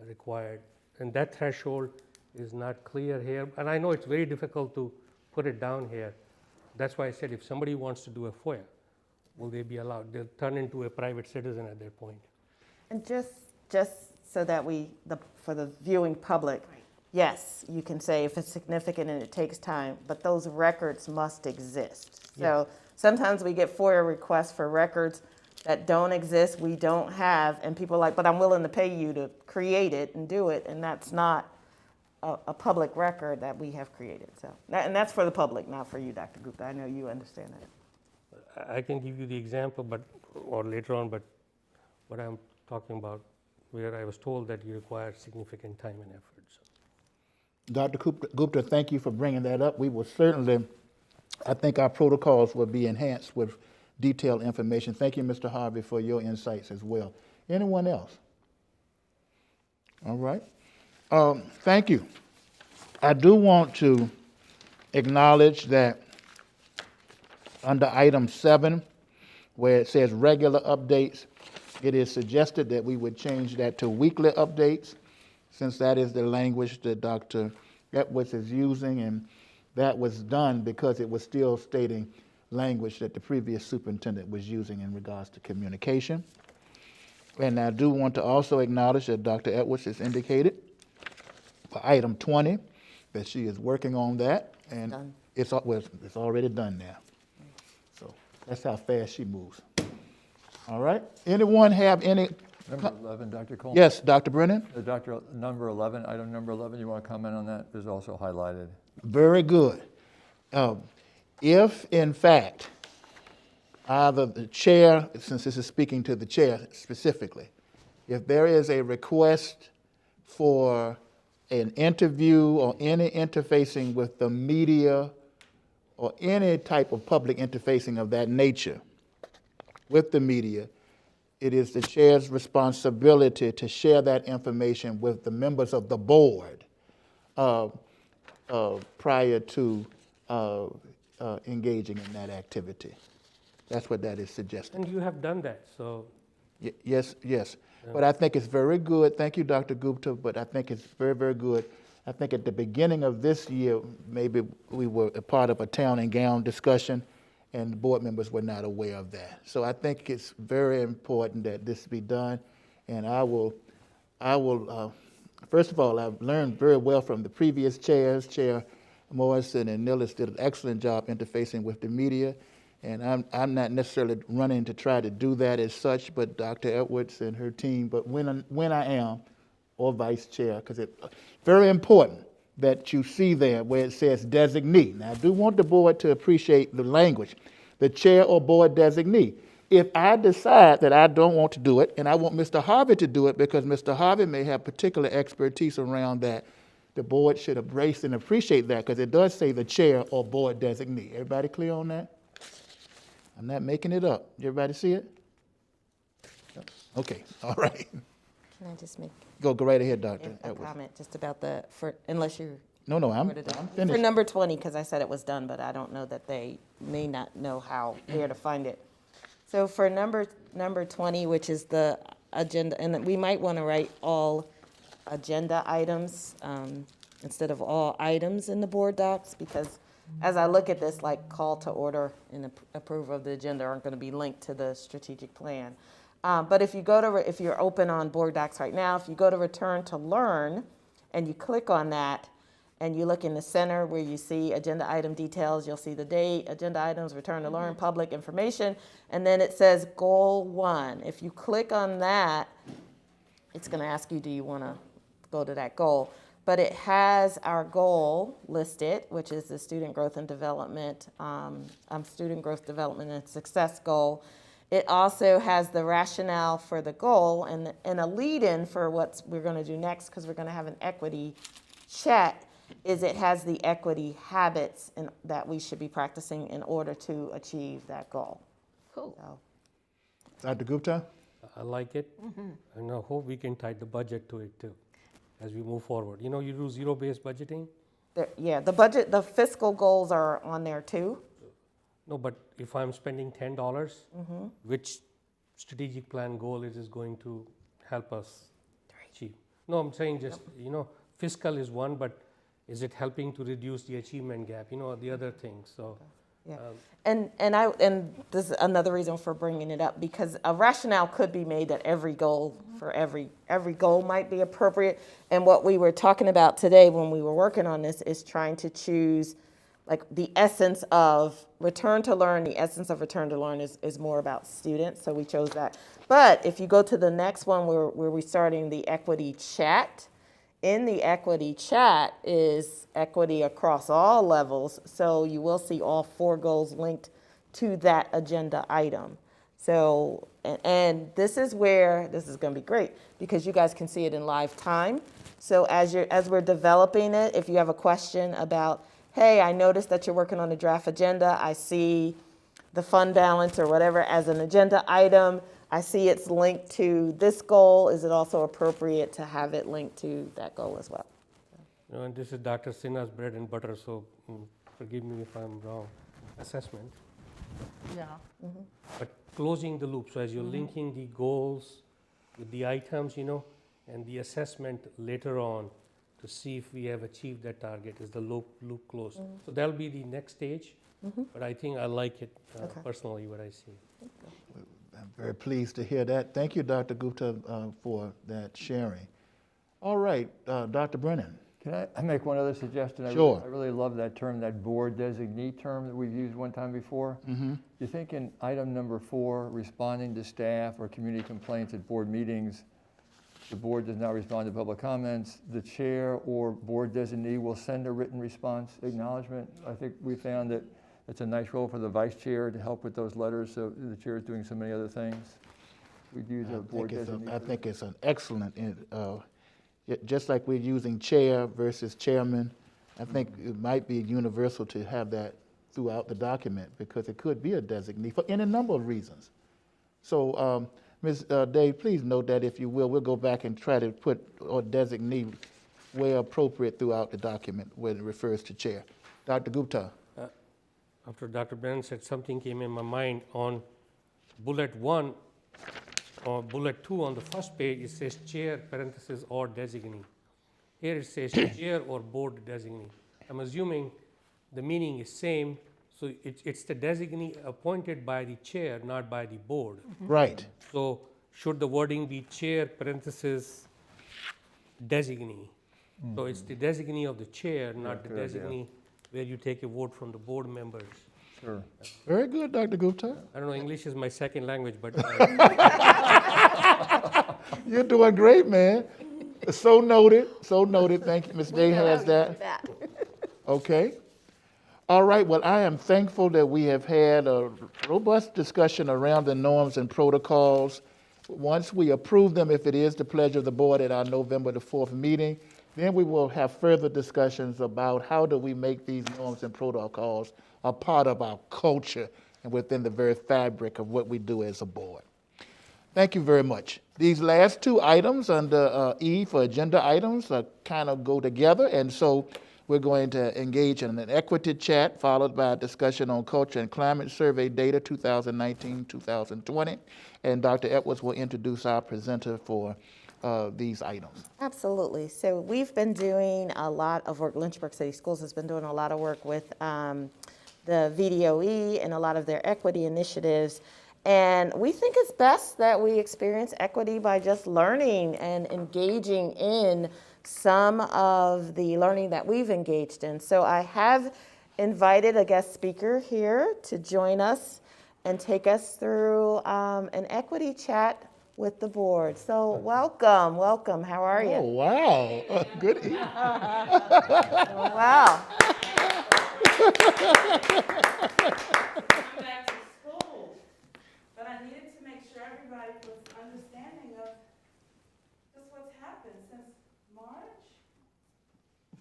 required? And that threshold is not clear here. And I know it's very difficult to put it down here. That's why I said if somebody wants to do a FOIA, will they be allowed? They'll turn into a private citizen at that point. And just so that for the viewing public, yes, you can say if it's significant and it takes time, but those records must exist. So sometimes we get FOIA requests for records that don't exist, we don't have, and people are like, but I'm willing to pay you to create it and do it, and that's not a public record that we have created. So, and that's for the public, not for you, Dr. Gupta. I know you understand that. I can give you the example, or later on, but what I'm talking about, where I was told that you require significant time and effort. So. Dr. Gupta, thank you for bringing that up. We will certainly, I think our protocols will be enhanced with detailed information. Thank you, Mr. Harvey, for your insights as well. Anyone else? All right. Thank you. I do want to acknowledge that under item 7, where it says regular updates, it is suggested that we would change that to weekly updates, since that is the language that Dr. Edwards is using, and that was done because it was still stating language that the previous superintendent was using in regards to communication. And I do want to also acknowledge that Dr. Edwards has indicated for item 20 that she is working on that, and it's already done now. So that's how fast she moves. All right. Anyone have any? Number 11, Dr. Coleman? Yes, Dr. Brennan? Number 11, item number 11, you want to comment on that? Is also highlighted. Very good. If, in fact, either the chair, since this is speaking to the chair specifically, if there is a request for an interview or any interfacing with the media or any type of public interfacing of that nature with the media, it is the chair's responsibility to share that information with the members of the board prior to engaging in that activity. That's what that is suggesting. And you have done that, so. Yes. But I think it's very good. Thank you, Dr. Gupta, but I think it's very, very good. I think at the beginning of this year, maybe we were a part of a town and gown discussion, and the board members were not aware of that. So I think it's very important that this be done, and I will, first of all, I've learned very well from the previous chairs. Chair Morrison and Nillis did an excellent job interfacing with the media, and I'm not necessarily running to try to do that as such, but Dr. Edwards and her team, but when I am, or vice chair, because it's very important that you see there where it says designee. Now, I do want the board to appreciate the language, the chair or board designee. If I decide that I don't want to do it, and I want Mr. Harvey to do it because Mr. Harvey may have particular expertise around that, the board should embrace and appreciate that because it does say the chair or board designee. Everybody clear on that? I'm not making it up. Everybody see it? Okay, all right. Can I just make Go right ahead, Dr. a Edwards. comment just about unless you're No, I'm For finished. number 20, because I said it was done, but I don't know that they may not know where to find it. So for number 20, which is the agenda, and we might want to write all agenda items instead of all items in the board docs, because as I look at this, like call to order and approval of the agenda aren't going to be linked to the strategic plan. But if you're open on board docs right now, if you go to return to learn and you click on that, and you look in the center where you see agenda item details, you'll see the date, agenda items, return to learn, public information, and then it says goal 1. If you click on that, it's going to ask you, do you want to go to that goal? But it has our goal listed, which is the student growth and development, student growth development and success goal. It also has the rationale for the goal and a lead-in for what we're going to do next, because we're going to have an equity chat. It has the equity habits that we should be practicing in order to achieve that goal. Cool. So, Dr. Gupta? I like it, and I hope we can tie the budget to it too, as we move forward. You do zero-based budgeting? the fiscal goals are on there too. No, but if I'm spending $10, which strategic plan goal is going to help us achieve? No, I'm saying just, fiscal is one, but is it helping to reduce the achievement gap? The other things, so. Yeah. And this is another reason for bringing it up, because a rationale could be made that every goal for every goal might be appropriate. And what we were talking about today when we were working on this is trying to choose like the essence of return to learn. The essence of return to learn is more about students, so we chose that. But if you go to the next one where we're starting the equity chat, in the equity chat is equity across all levels, so you will see all 4 goals linked to that agenda item. So, and this is going to be great because you guys can see it in live time. So as we're developing it, if you have a question about, hey, I noticed that you're working on a draft agenda, I see the fund balance or whatever as an agenda item, I see it's linked to this goal. Is it also appropriate to have it linked to that goal as well? And this is Dr. Sinha's bread and butter, so forgive me if I'm wrong. Assessment. Yeah. But closing the loop, so as you're linking the goals with the items, and the assessment later on to see if we have achieved that target, is the loop closed. So that'll be the next stage, but I think I like it personally, what I see. I'm very pleased to hear that. Thank you, Dr. Gupta, for that sharing. All right, Dr. Brennan. Can I make one other suggestion? Sure. I really love that term, that board designee term that we've used one time before. You think in item number 4, responding to staff or community complaints at board meetings, the board does not respond to public comments, the chair or board designee will send a written response acknowledgement. I think we found that it's a nice role for the vice chair to help with those letters, so the chair is doing so many other things. We'd use a board designee. I think it's an excellent, just like we're using chair versus chairman, I think it might be universal to have that throughout the document because it could be a designee for any number of reasons. So, Ms. Dave, please note that if you will, we'll go back and try to put or designee where appropriate throughout the document when it refers to chair. Dr. Gupta. After Dr. Brennan said, something came in my mind on bullet 1 or bullet 2 on the first page. It says chair parenthesis or designee. Here it says chair or board designee. I'm assuming the meaning is same, so it's the designee appointed by the chair, not by the board. Right. So should the wording be chair parenthesis designee? So it's the designee of the chair, not the designee where you take a vote from the board members. Sure. Very good, Dr. Gupta. I don't know, English is my second language, but You're doing great, man. So noted, so noted. Thank you. Ms. Day has that. Okay. All right, well, I am thankful that we have had a robust discussion around the norms and protocols. Once we approve them, if it is the pleasure of the board at our November the 4th meeting, then we will have further discussions about how do we make these norms and protocols a part of our culture and within the very fabric of what we do as a board. Thank you very much. These last two items under E for agenda items kind of go together, and so we're going to engage in an equity chat followed by a discussion on culture and climate survey data 2019-2020, and Dr. Edwards will introduce our presenter for these items. Absolutely. So we've been doing a lot of work, Lynchburg City Schools has been doing a lot of work with the VDOE and a lot of their equity initiatives. And we think it's best that we experience equity by just learning and engaging in some of the learning that we've engaged in. So I have invited a guest speaker here to join us and take us through an equity chat with the board. So welcome, welcome. How are you? Oh, wow. Good evening. Oh, wow. Back to school, but I needed to make sure everybody was understanding of just what's happened since March.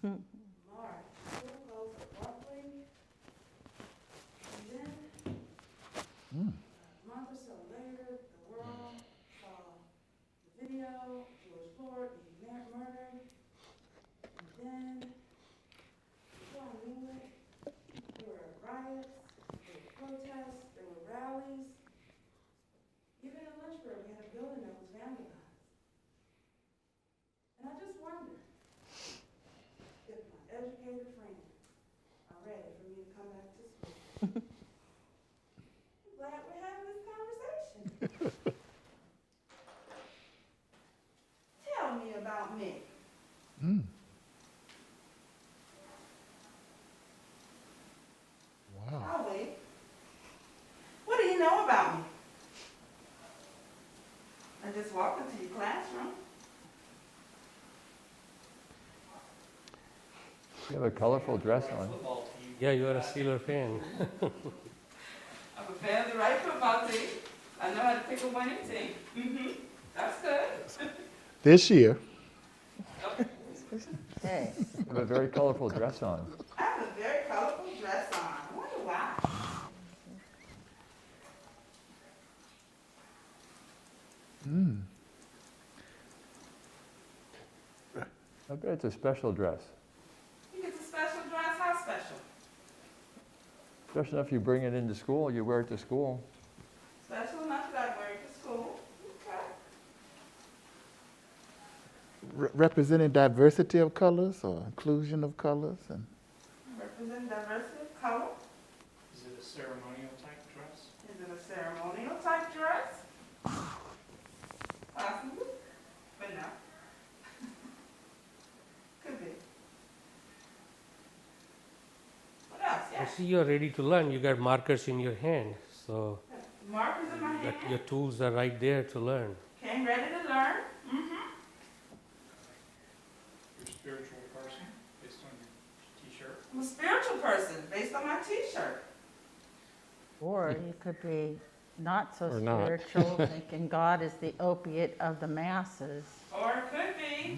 March, school goes abruptly, and then a month or so later, the world saw the video, George Floyd being murdered, and then before I knew it, there were riots, there were protests, there were rallies. Even in Lynchburg, we had a building that was vandalized. And I just wonder if my educated friends are ready for me to come back to school. I'm glad we're having this conversation. Tell me about me. Wow. I'll wait. What do you know about me? I just walked into your classroom. You have a colorful dress on. Yeah, you are a Steeler fan. I'm a fan of the right football team. I know how to pick a winning team. That's good. This year, Hey. You have a very colorful dress on. I have a very colorful dress on. I wonder why. I bet it's a special dress. You get a special dress. How special? Special enough you bring it into school, you wear it to school. Special enough that I wear it to school. Okay. representing diversity of colors or inclusion of colors. And Represent diversity of color. Is it a ceremonial type dress? Is it a ceremonial type dress? Possibly, but no. Could be. What else? I Yeah. see you're ready to learn. You got markers in your hand, so Markers in my hand. your tools are right there to learn. Came ready to learn. You're a spiritual person based on your t-shirt? I'm a spiritual person based on my t-shirt. Or you could be not so Or not. spiritual, thinking God is the opiate of the masses. Or it could be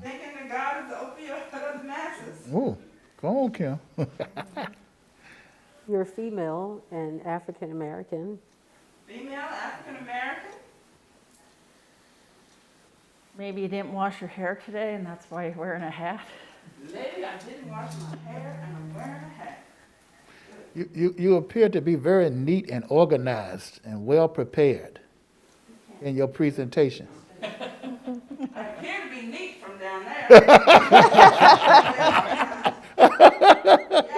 thinking that God is the opioid of the masses. oh, go on, Kim. You're female and African American. Female, African American. Maybe you didn't wash your hair today and that's why you're wearing a hat. Lady, I didn't wash my hair and I'm wearing a hat. You appear to be very neat and organized and well prepared in your presentation. I appear to be neat from down there. Reality is,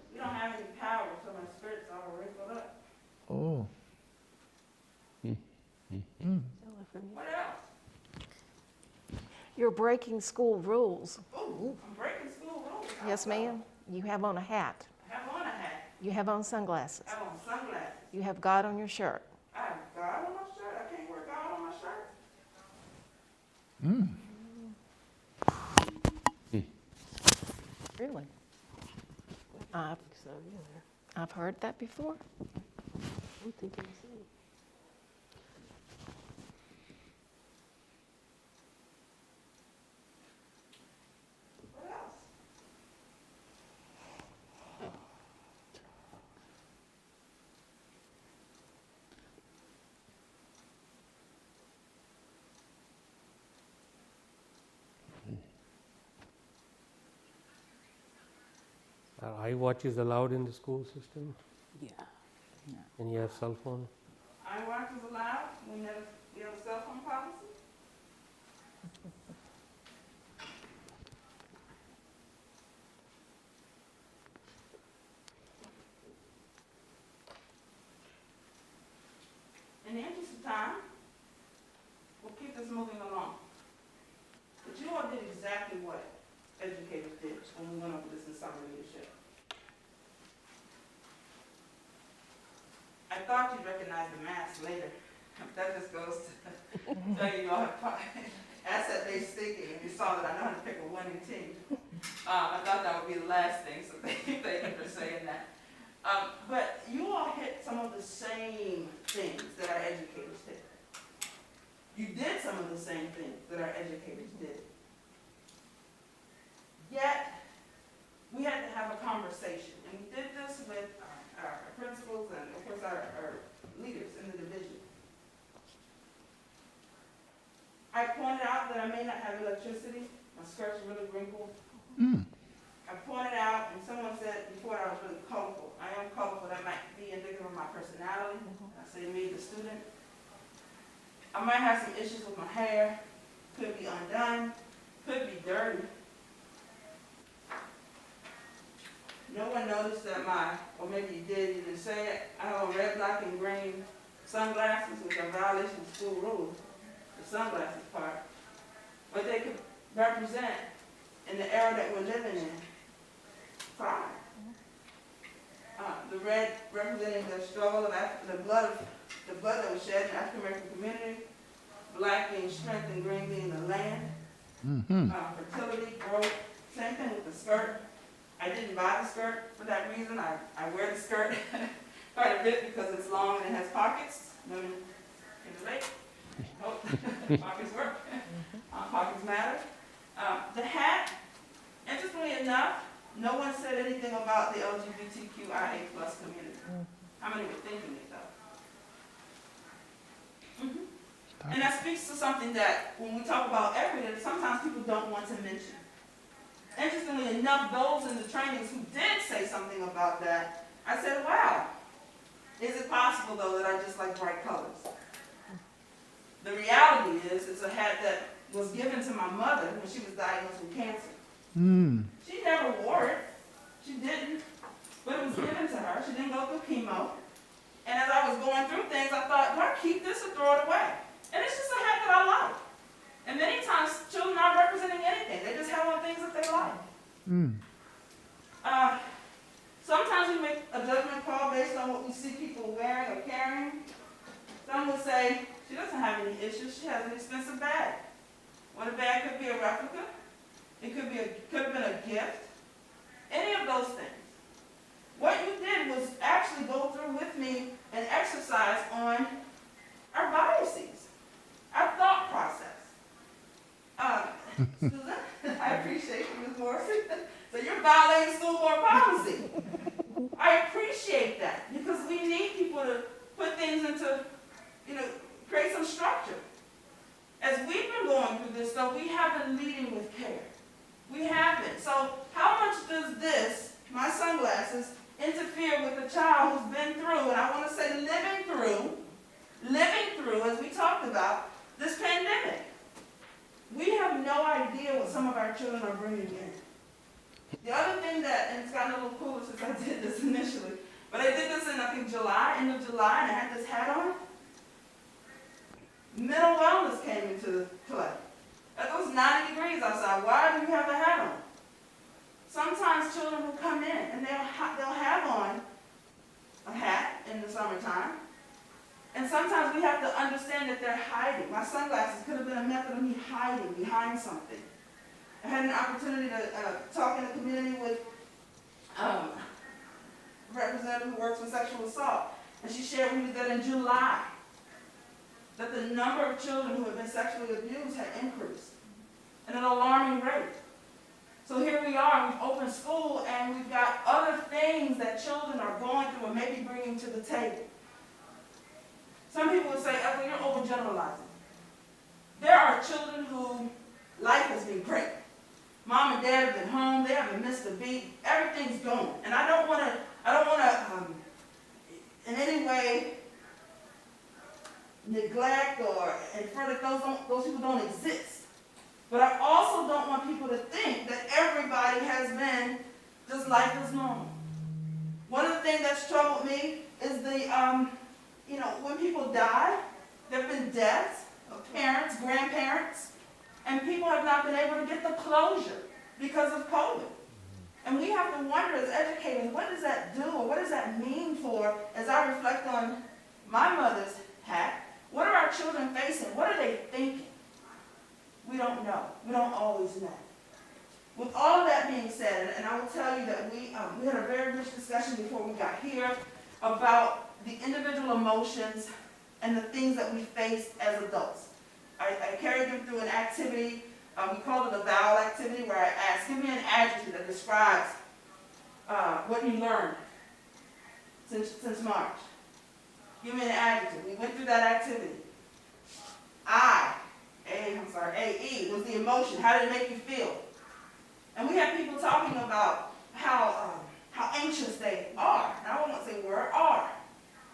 we don't have any power, so my skirt's all wrinkled up. Oh, What else? You're breaking school rules. Ooh, I'm breaking school rules. Yes, ma'am. You have on a hat. I have on a hat. You have on sunglasses. I have on sunglasses. You have God on your shirt. I have God on my shirt. I can't wear God on my shirt. Really? I've heard that before. I'm thinking the same. What else? Are iWatches allowed in the school system? Yeah. And you have cell phone? iWatch is allowed, we have a cell phone policy? In the interest of time, we'll keep this moving along. But you all did exactly what educators did when we went over this in summer leadership. I thought you'd recognize the mask later. That just goes to tell you all have asset-based thinking, and you saw that I know how to pick a winning team. I thought that would be the last thing, so thank you for saying that. But you all hit some of the same things that our educators did. You did some of the same things that our educators did. Yet, we had to have a conversation, and we did this with our principals and, of course, our leaders in the division. I pointed out that I may not have electricity, my skirt's really wrinkled. I pointed out, and someone said before I was really colorful. I am colorful, that might be indicative of my personality. I say me, the student. I might have some issues with my hair, could be undone, could be dirty. No one noticed that or maybe you did, you didn't say it, I have on red, black, and green sunglasses, which are violation of school rules, the sunglasses part. But they could represent, in the era that we're living in, pride. The red representing the struggle of the blood that was shed in the African American community, black being strength and green being the land. Fertility, growth, same thing with the skirt. I didn't buy the skirt for that reason. I wear the skirt quite a bit because it's long and it has pockets. Women can relate. Pockets work. Pockets matter. The hat, interestingly enough, no one said anything about the LGBTQIA+ community. How many were thinking it though? And that speaks to something that when we talk about equity, that sometimes people don't want to mention. Interestingly enough, those in the trainings who did say something about that, I said, wow, is it possible though that I just like bright colors? The reality is, it's a hat that was given to my mother when she was diagnosed with cancer. She never wore it. She didn't. But it was given to her. She didn't go through chemo. And as I was going through things, I thought, do I keep this or throw it away? And it's just a hat that I like. And many times, children aren't representing anything. They just have on things that they like. Sometimes we make a judgment call based on what we see people wearing or carrying. Some will say, she doesn't have any issues. She has an expensive bag. Well, the bag could be a replica. It could have been a gift. Any of those things. What you did was actually go through with me an exercise on our biases, our thought process. Susan, I appreciate you, Ms. Morrison. So you're violating school board policy. I appreciate that because we need people to put things into, create some structure. As we've been going through this, though, we have been leading with care. We have been. So how much does this, my sunglasses, interfere with a child who's been through, and I want to say living through, as we talked about, this pandemic? We have no idea what some of our children are bringing in. The other thing that, and it's gotten a little cooler since I did this initially, but I did this in, I think, end of July, and I had this hat on. Mental wellness came into play. It was 90 degrees outside. Why do you have a hat on? Sometimes children will come in and they'll have on a hat in the summertime, And sometimes we have to understand that they're hiding. My sunglasses could have been a method of me hiding behind something. I had an opportunity to talk in the community with a representative who works with sexual assault, and she shared with me that in July, that the number of children who have been sexually abused had increased at an alarming rate. So here we are, we've opened school, and we've got other things that children are going through and maybe bringing to the table. Some people would say, Ethel, you're overgeneralizing. There are children who life has been great. Mom and dad have been home, they haven't missed a beat, everything's going. And I don't want to in any way neglect or infer that those people don't exist. But I also don't want people to think that everybody has been just life as normal. One of the things that's troubled me is when people die, there have been deaths of parents, grandparents, and people have not been able to get the closure because of COVID. And we have to wonder as educators, what does that do, or what does that mean for, as I reflect on my mother's hat, what are our children facing? What are they thinking? We don't know. We don't always know. With all of that being said, and I will tell you that we had a very rich discussion before we got here about the individual emotions and the things that we face as adults. I carried them through an activity, we called it a vowel activity, where I asked, give me an adjective that describes what you learned since March. Give me an adjective. We went through that activity. AE was the emotion. How did it make you feel? And we had people talking about how anxious they are. Now I won't say were, are.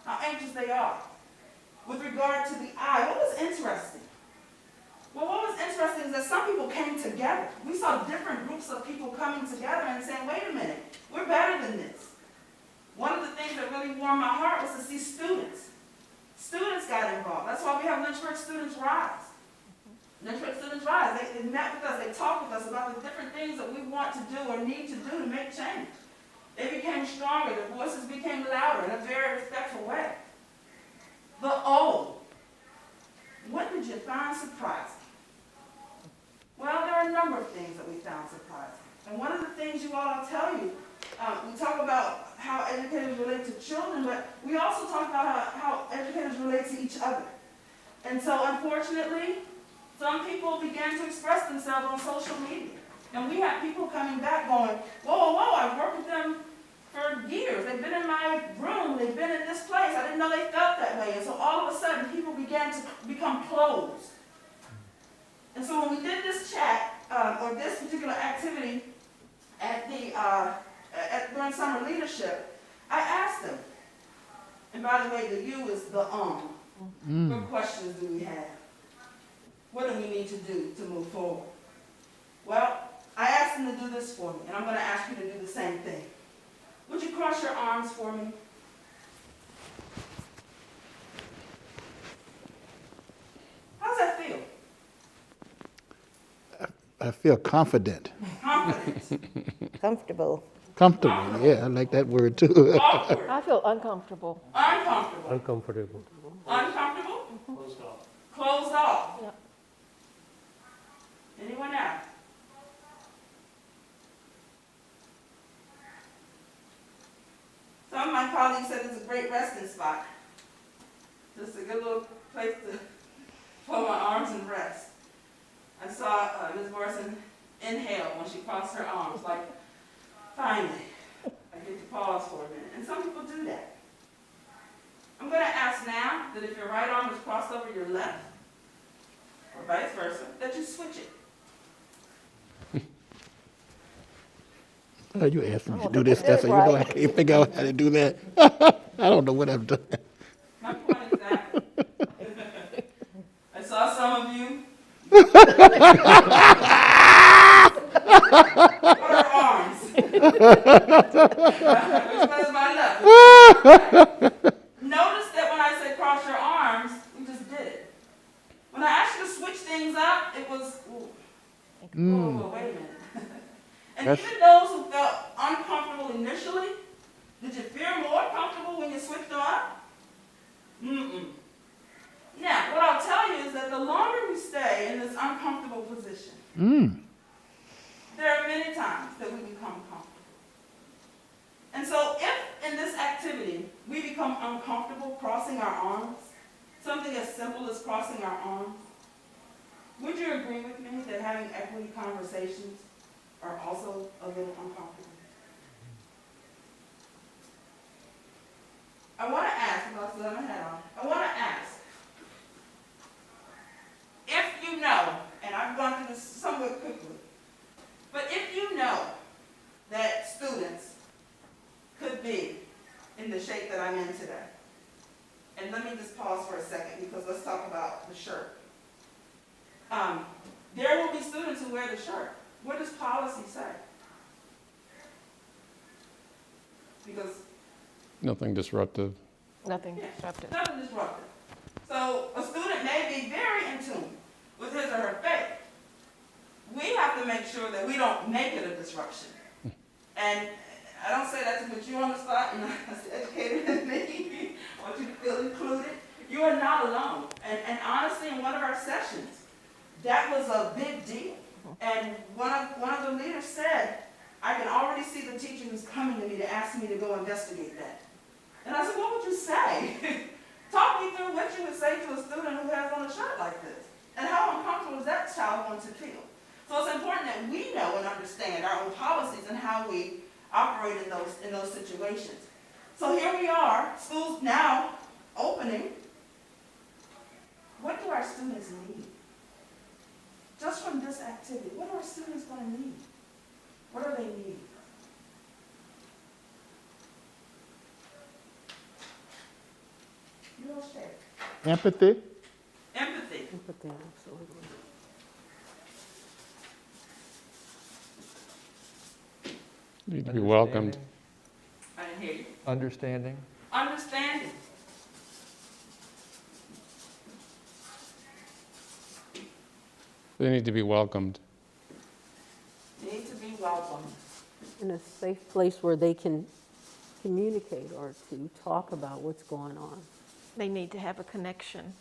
How anxious they are. With regard to the I, what was interesting? Well, what was interesting is that some people came together. We saw different groups of people coming together and saying, wait a minute, we're better than this. One of the things that really warmed my heart was to see students. Students got involved. That's why we have Lynchburg Students Rise. Lynchburg Students Rise. They met with us. They talked with us about the different things that we want to do or need to do to make change. They became stronger. Their voices became louder in a very respectful way. The O. What did you find surprising? Well, there are a number of things that we found surprising. And one of the things you all, I'll tell you, we talk about how educators relate to children, but we also talk about how educators relate to each other. And so, unfortunately, some people began to express themselves on social media. And we had people coming back going, whoa, I've worked with them for years. They've been in my room. They've been in this place. I didn't know they felt that way. And so all of a sudden, people began to become closed. And so when we did this chat, or this particular activity during summer leadership, I asked them, and by the way, the U is the What questions do we have? What do we need to do to move forward? Well, I asked them to do this for me, and I'm going to ask you to do the same thing. Would you cross your arms for me? How's that feel? I feel confident. Confident. Comfortable. Comfortable, yeah, I like that word too. Awkward. I feel uncomfortable. Uncomfortable. Uncomfortable. Uncomfortable? Closed off. Closed off. Yep. Anyone else? Some of my colleagues said it's a great resting spot. Just a good little place to fold my arms and rest. I saw Ms. Morrison inhale when she crossed her arms, like, finally, I get to pause for a minute. And some people do that. I'm going to ask now that if your right arm is crossed over your left, or vice versa, that you switch it. Oh, you asked me to do this stuff, so you know I can't figure out how to do that. I don't know what I'm doing. My point exactly. I saw some of you. What are arms? Which one is my left? Notice that when I said cross your arms, we just did it. When I asked you to switch things up, it was, ooh. Whoa, wait a minute. And even those who felt uncomfortable initially, did you feel more comfortable when you switched them up? the longer we stay in this uncomfortable position, there are many times that we become comfortable. And so if in this activity we become uncomfortable crossing our arms, something as simple as crossing our arms, would you agree with me that having equity conversations are also a little uncomfortable? I want to ask, if I still have my hat on, I want to ask, if you know, and I've gone through this somewhat quickly, but if you know that students could be in the shape that I'm in today, and let me just pause for a second because let's talk about the shirt. There will be students who wear the shirt. What does policy say? Because Nothing disruptive. Nothing disruptive. nothing disruptive. So a student may be very in tune with his or her faith. We have to make sure that we don't make it a disruption. And I don't say that to put you on the spot, you're not as educated as me. I want you to feel included. You are not alone. And honestly, in one of our sessions, that was a big deal. And one of the leaders said, I can already see the teacher who's coming to me to ask me to go investigate that. And I said, what would you say? Talk me through what you would say to a student who has on a shirt like this. And how uncomfortable is that child going to feel? So it's important that we know and understand our own policies and how we operate in those situations. So here we are, schools now opening. What do our students need? Just from this activity, what are our students going to need? What do they need? You all share. Empathy? Empathy. Empathy, absolutely. Need to be welcomed. I didn't hear you. Understanding. Understanding. They need to be welcomed. Need to be welcomed. In a safe place where they can communicate or to talk about what's going on. They need to have a connection.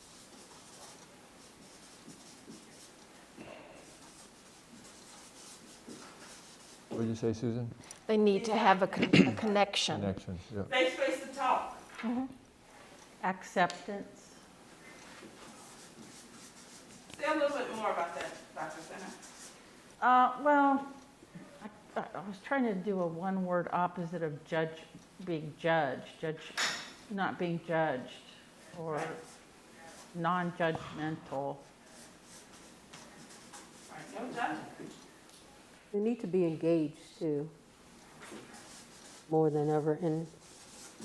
What did you say, Susan? They need to have a connection. Connection, yeah. Safe space to talk. Acceptance. Say a little bit more about that, Dr. Center. Well, I was trying to do a one-word opposite of being judged, not being judged, or non-judgmental. Right, no judgment. They need to be engaged too, more than ever, and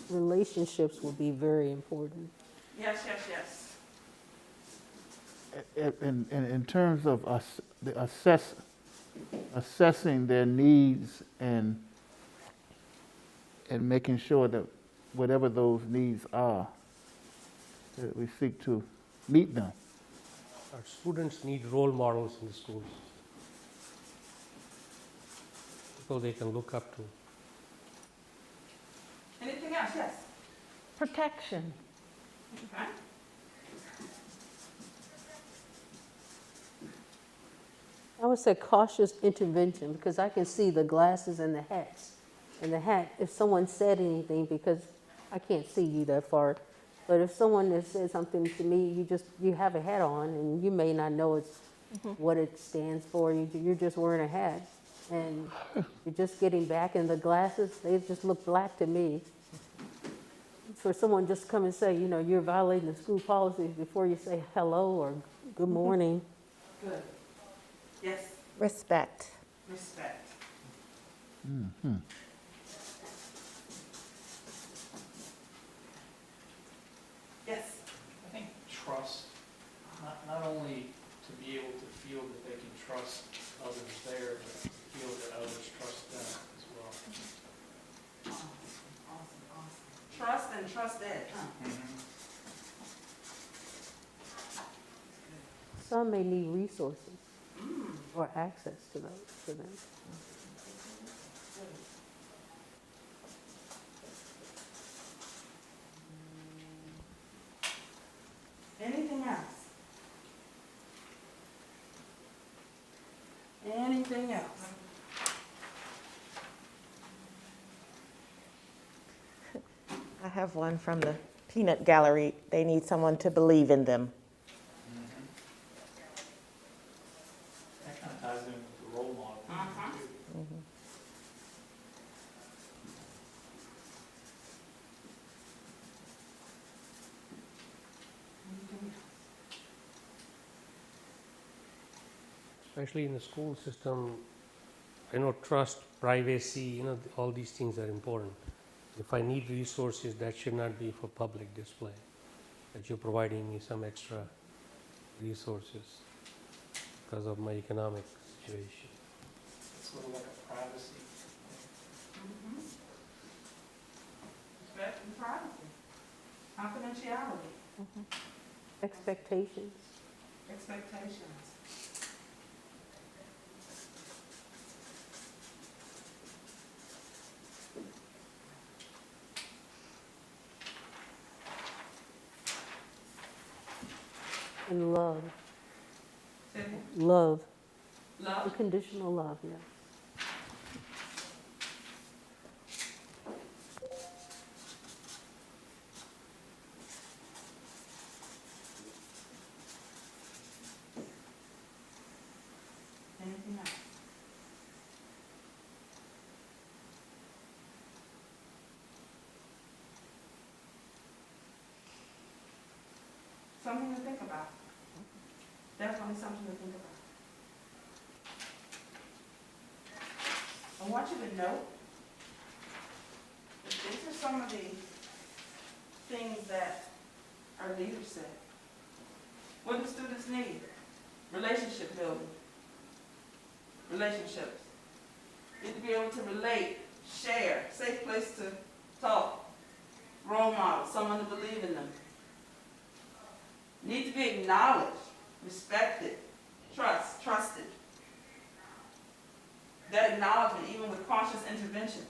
relationships will be very important. Yes, yes, yes. In terms of assessing their needs and making sure that whatever those needs are, that we seek to meet them. Our students need role models in the schools. People they can look up to. Anything else? Yes. Protection. Okay. I would say cautious intervention, because I can see the glasses and the hats. And the hat, if someone said anything, because I can't see you that far, but if someone has said something to me, you have a hat on, and you may not know what it stands for. You're just wearing a hat, and you're just getting back in the glasses. They just look black to me. For someone just to come and say, you're violating the school policies before you say hello or good morning. Good. Yes. Respect. Respect. Yes. I think trust, not only to be able to feel that they can trust others there, but to feel that others trust them as well. Awesome. Trust and trust Ed, huh? Some may need resources or access to those for them. Anything else? have one from the peanut gallery. They need someone to believe in them. That kind of ties in with the role model. too. Especially in the school system, trust, privacy, all these things are important. If I need resources, that should not be for public display, that you're providing me some extra resources because of my economic situation. It's sort of like a privacy. Respect and privacy, confidentiality, Expectations. expectations. And love. Say it again. Love. Love. Unconditional love, yeah. Anything else? Something to think about. Definitely something to think about. I want you to know that these are some of the things that our leaders said. What do students need? Relationship building. Relationships. Need to be able to relate, share, safe place to talk, role models, someone to believe in them. Need to be acknowledged, respected, trusted. That acknowledgement, even with cautious intervention.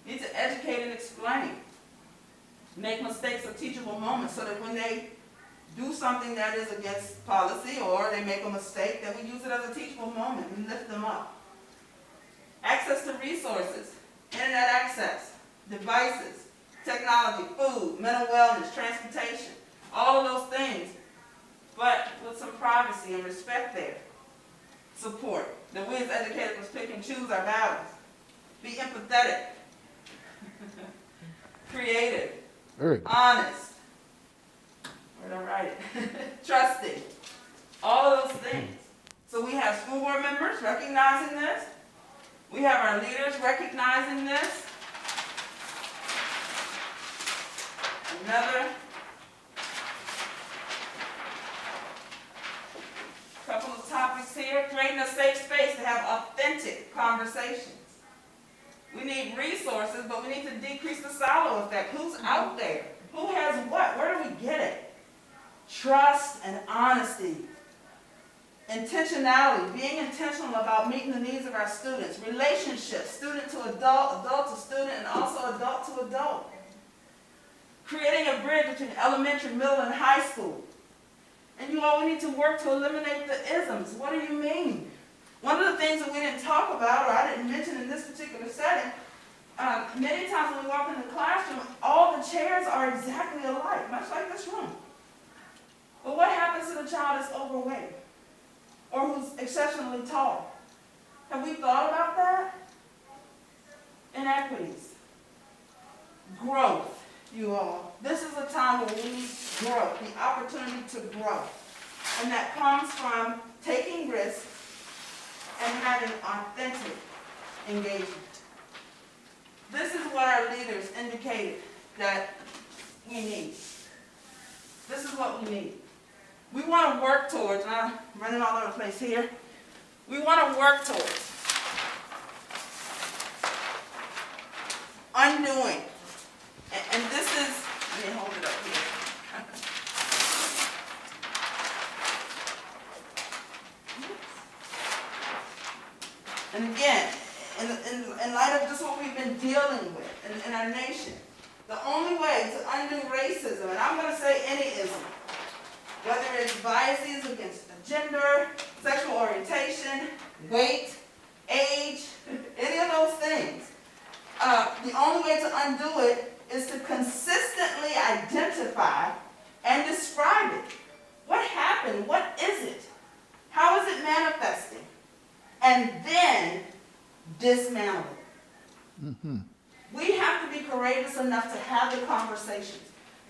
Need to educate and explain. Make mistakes a teachable moment so that when they do something that is against policy or they make a mistake, that we use it as a teachable moment and lift them up. Access to resources, internet access, devices, technology, food, mental wellness, transportation, all of those things, but with some privacy and respect there. Support, that we as educators must pick and choose our battles. Be empathetic, creative, honest, where did I write it? Trusting, all of those things. So we have school board members recognizing this. We have our leaders recognizing this. Another couple of topics here. Creating a safe space to have authentic conversations. We need resources, but we need to decrease the silo effect. Who's out there? Who has what? Where do we get it? Trust and honesty. Intentionality, being intentional about meeting the needs of our students. Relationships, student to adult, adult to student, and also adult to adult. Creating a bridge between elementary, middle, and high school. And you all, we need to work to eliminate the isms. What do you mean? One of the things that we didn't talk about, or I didn't mention in this particular setting, many times when we walk in the classroom, all the chairs are exactly alike, much like this room. But what happens to the child that's overweight or who's exceptionally tall? Have we thought about that? Inequities. Growth, you all. This is a time where we need growth, the opportunity to grow. And that comes from taking risks and having authentic engagement. This is what our leaders indicated that we need. This is what we need. We want to work towards, and I'm running all over the place here, we want to work towards undoing, and this is, let me hold it up here. And again, in light of just what we've been dealing with in our nation, the only way to undo racism, and I'm going to say any ism, whether it's biases against gender, sexual orientation, weight, age, any of those things, the only way to undo it is to consistently identify and describe it. What happened? What is it? How is it manifesting? And then dismantle it. We have to be courageous enough to have the conversations.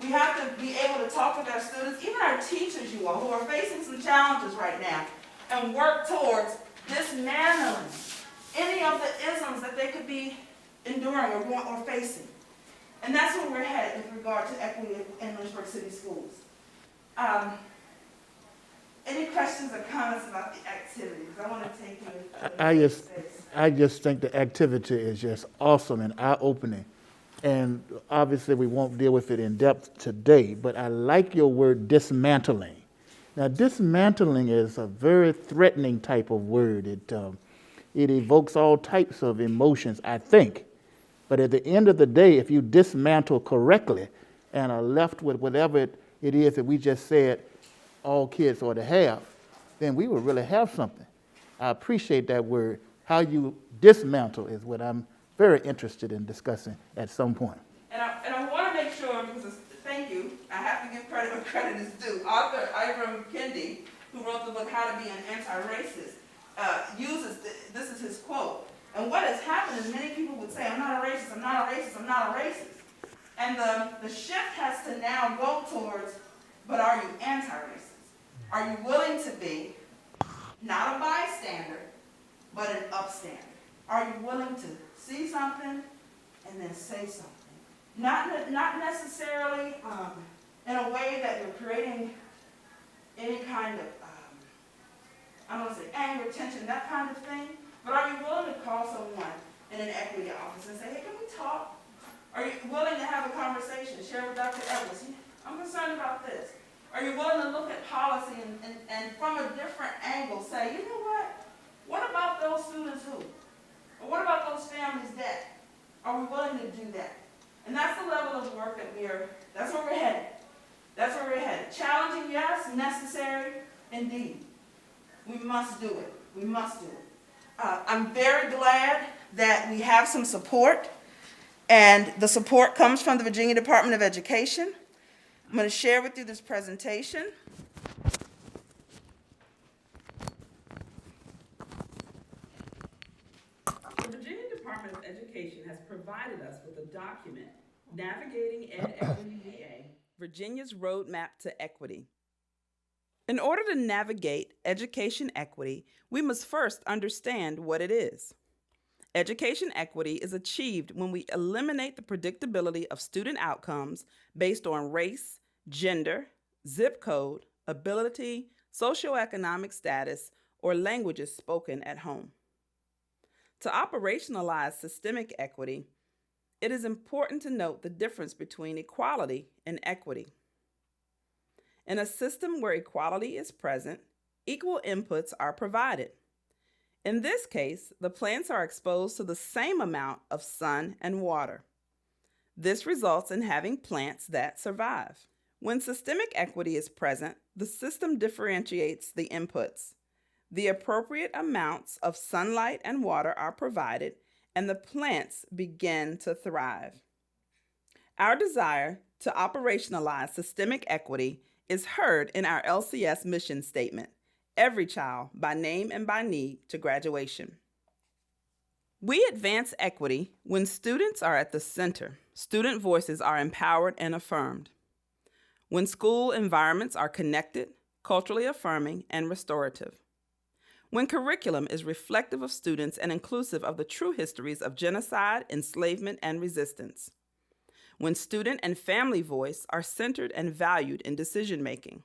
We have to be able to talk with our students, even our teachers, you all, who are facing some challenges right now, and work towards dismantling any of the isms that they could be enduring or facing. And that's where we're headed with regard to equity in Lynchburg City Schools. Any questions or comments about the activities? I want to take you. I just think the activity is just awesome and eye-opening. And obviously, we won't deal with it in depth today, but I like your word dismantling. Now, dismantling is a very threatening type of word. It evokes all types of emotions, I think. But at the end of the day, if you dismantle correctly and are left with whatever it is that we just said all kids ought to have, then we will really have something. I appreciate that word. How you dismantle is what I'm very interested in discussing at some point. And I want to make sure, because thank you, I have to give credit where credit is due. Author Ibram Kendi, who wrote the book How to Be an Anti-Racist, uses, this is his quote. And what has happened is many people would say, I'm not a racist, I'm not a racist, I'm not a racist. And the shift has to now go towards, but are you anti-racist? Are you willing to be not a bystander, but an upstander? Are you willing to see something and then say something? Not necessarily in a way that you're creating any kind of, I don't want to say anger, tension, that kind of thing, but are you willing to call someone in an equity office and say, hey, can we talk? Are you willing to have a conversation, share with Dr. Edwards? I'm concerned about this. Are you willing to look at policy and from a different angle say, you know what about those students who? Or what about those families that? Are we willing to do that? And that's the level of work that that's where we're headed. That's where we're headed. Challenging, yes. Necessary, indeed. We must do it. We must do it. I'm very glad that we have some support, and the support comes from the Virginia Department of Education. I'm going to share with you this presentation. The Virginia Department of Education has provided us with a document, Navigating Ed Equity VA, Virginia's Roadmap to Equity. In order to navigate education equity, we must first understand what it is. Education equity is achieved when we eliminate the predictability of student outcomes based on race, gender, zip code, ability, socioeconomic status, or languages spoken at home. To operationalize systemic equity, it is important to note the difference between equality and equity. In a system where equality is present, equal inputs are provided. In this case, the plants are exposed to the same amount of sun and water. This results in having plants that survive. When systemic equity is present, the system differentiates the inputs. The appropriate amounts of sunlight and water are provided, and the plants begin to thrive. Our desire to operationalize systemic equity is heard in our LCS mission statement, every child by name and by need to graduation. We advance equity when students are at the center. Student voices are empowered and affirmed. When school environments are connected, culturally affirming, and restorative. When curriculum is reflective of students and inclusive of the true histories of genocide, enslavement, and resistance. When student and family voice are centered and valued in decision-making.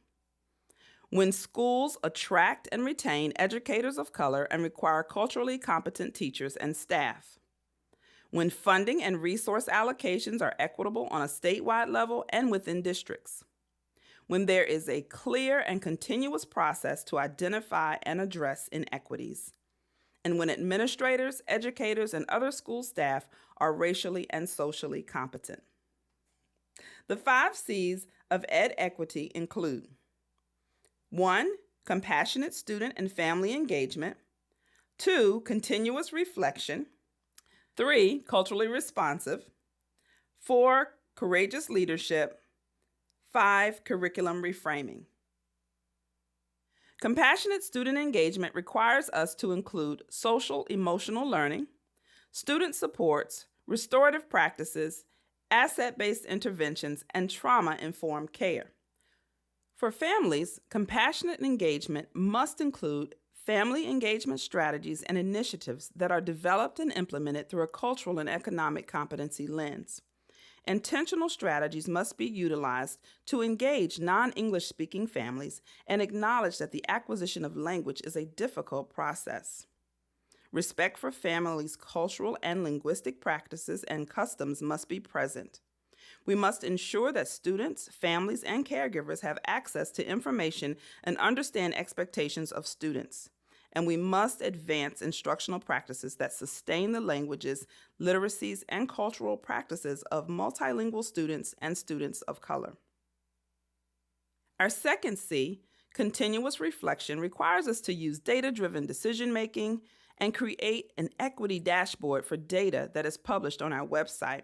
When schools attract and retain educators of color and require culturally competent teachers and staff. When funding and resource allocations are equitable on a statewide level and within districts. When there is a clear and continuous process to identify and address inequities. And when administrators, educators, and other school staff are racially and socially competent. The 5 C's of ed equity include 1. Compassionate student and family engagement. 2. Continuous reflection. 3. Culturally responsive. 4. courageous leadership. 5, curriculum reframing. Compassionate student engagement requires us to include social emotional learning, student supports, restorative practices, asset-based interventions, and trauma-informed care. For families, compassionate engagement must include family engagement strategies and initiatives that are developed and implemented through a cultural and economic competency lens. Intentional strategies must be utilized to engage non-English speaking families and acknowledge that the acquisition of language is a difficult process. Respect for families' cultural and linguistic practices and customs must be present. We must ensure that students, families, and caregivers have access to information and understand expectations of students. And we must advance instructional practices that sustain the languages, literacies, and cultural practices of multilingual students and students of color. Our second C, continuous reflection, requires us to use data-driven decision-making and create an equity dashboard for data that is published on our website.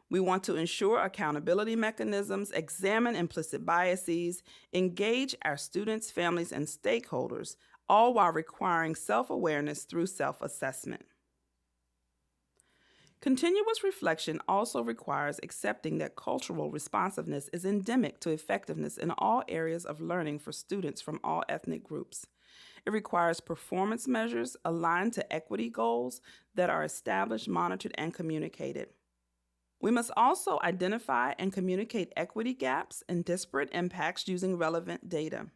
We want to ensure accountability mechanisms, examine implicit biases, engage our students, families, and stakeholders, all while requiring self-awareness through self-assessment. Continuous reflection also requires accepting that cultural responsiveness is endemic to effectiveness in all areas of learning for students from all ethnic groups. It requires performance measures aligned to equity goals that are established, monitored, and communicated. We must also identify and communicate equity gaps and disparate impacts using relevant data.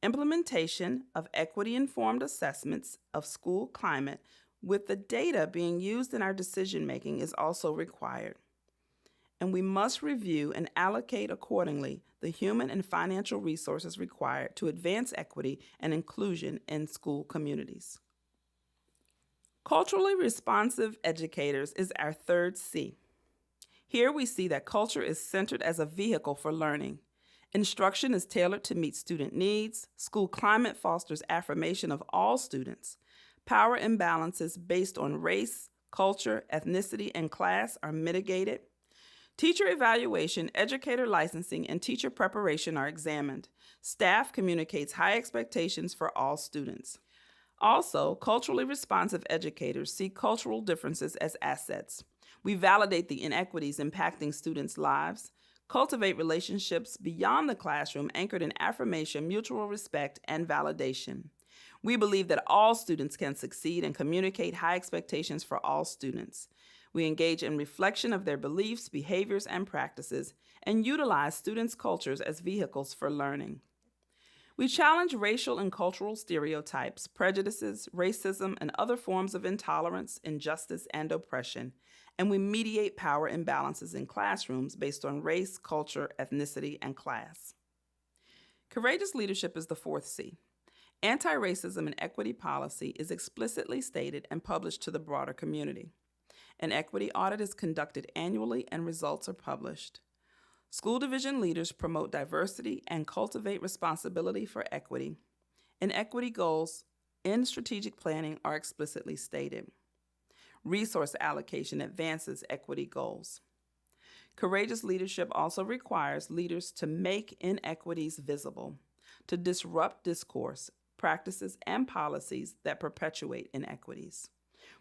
Implementation of equity-informed assessments of school climate with the data being used in our decision-making is also required. And we must review and allocate accordingly the human and financial resources required to advance equity and inclusion in school communities. Culturally responsive educators is our third C. Here we see that culture is centered as a vehicle for learning. Instruction is tailored to meet student needs. School climate fosters affirmation of all students. Power imbalances based on race, culture, ethnicity, and class are mitigated. Teacher evaluation, educator licensing, and teacher preparation are examined. Staff communicates high expectations for all students. Also, culturally responsive educators see cultural differences as assets. We validate the inequities impacting students' lives, cultivate relationships beyond the classroom anchored in affirmation, mutual respect, and validation. We believe that all students can succeed and communicate high expectations for all students. We engage in reflection of their beliefs, behaviors, and practices, and utilize students' cultures as vehicles for learning. We challenge racial and cultural stereotypes, prejudices, racism, and other forms of intolerance, injustice, and oppression, and we mediate power imbalances in classrooms based on race, culture, ethnicity, and class. Courageous leadership is the fourth C. Anti-racism and equity policy is explicitly stated and published to the broader community. An equity audit is conducted annually and results are published. School division leaders promote diversity and cultivate responsibility for equity, and equity goals in strategic planning are explicitly stated. Resource allocation advances equity goals. Courageous leadership also requires leaders to make inequities visible, to disrupt discourse, practices, and policies that perpetuate inequities.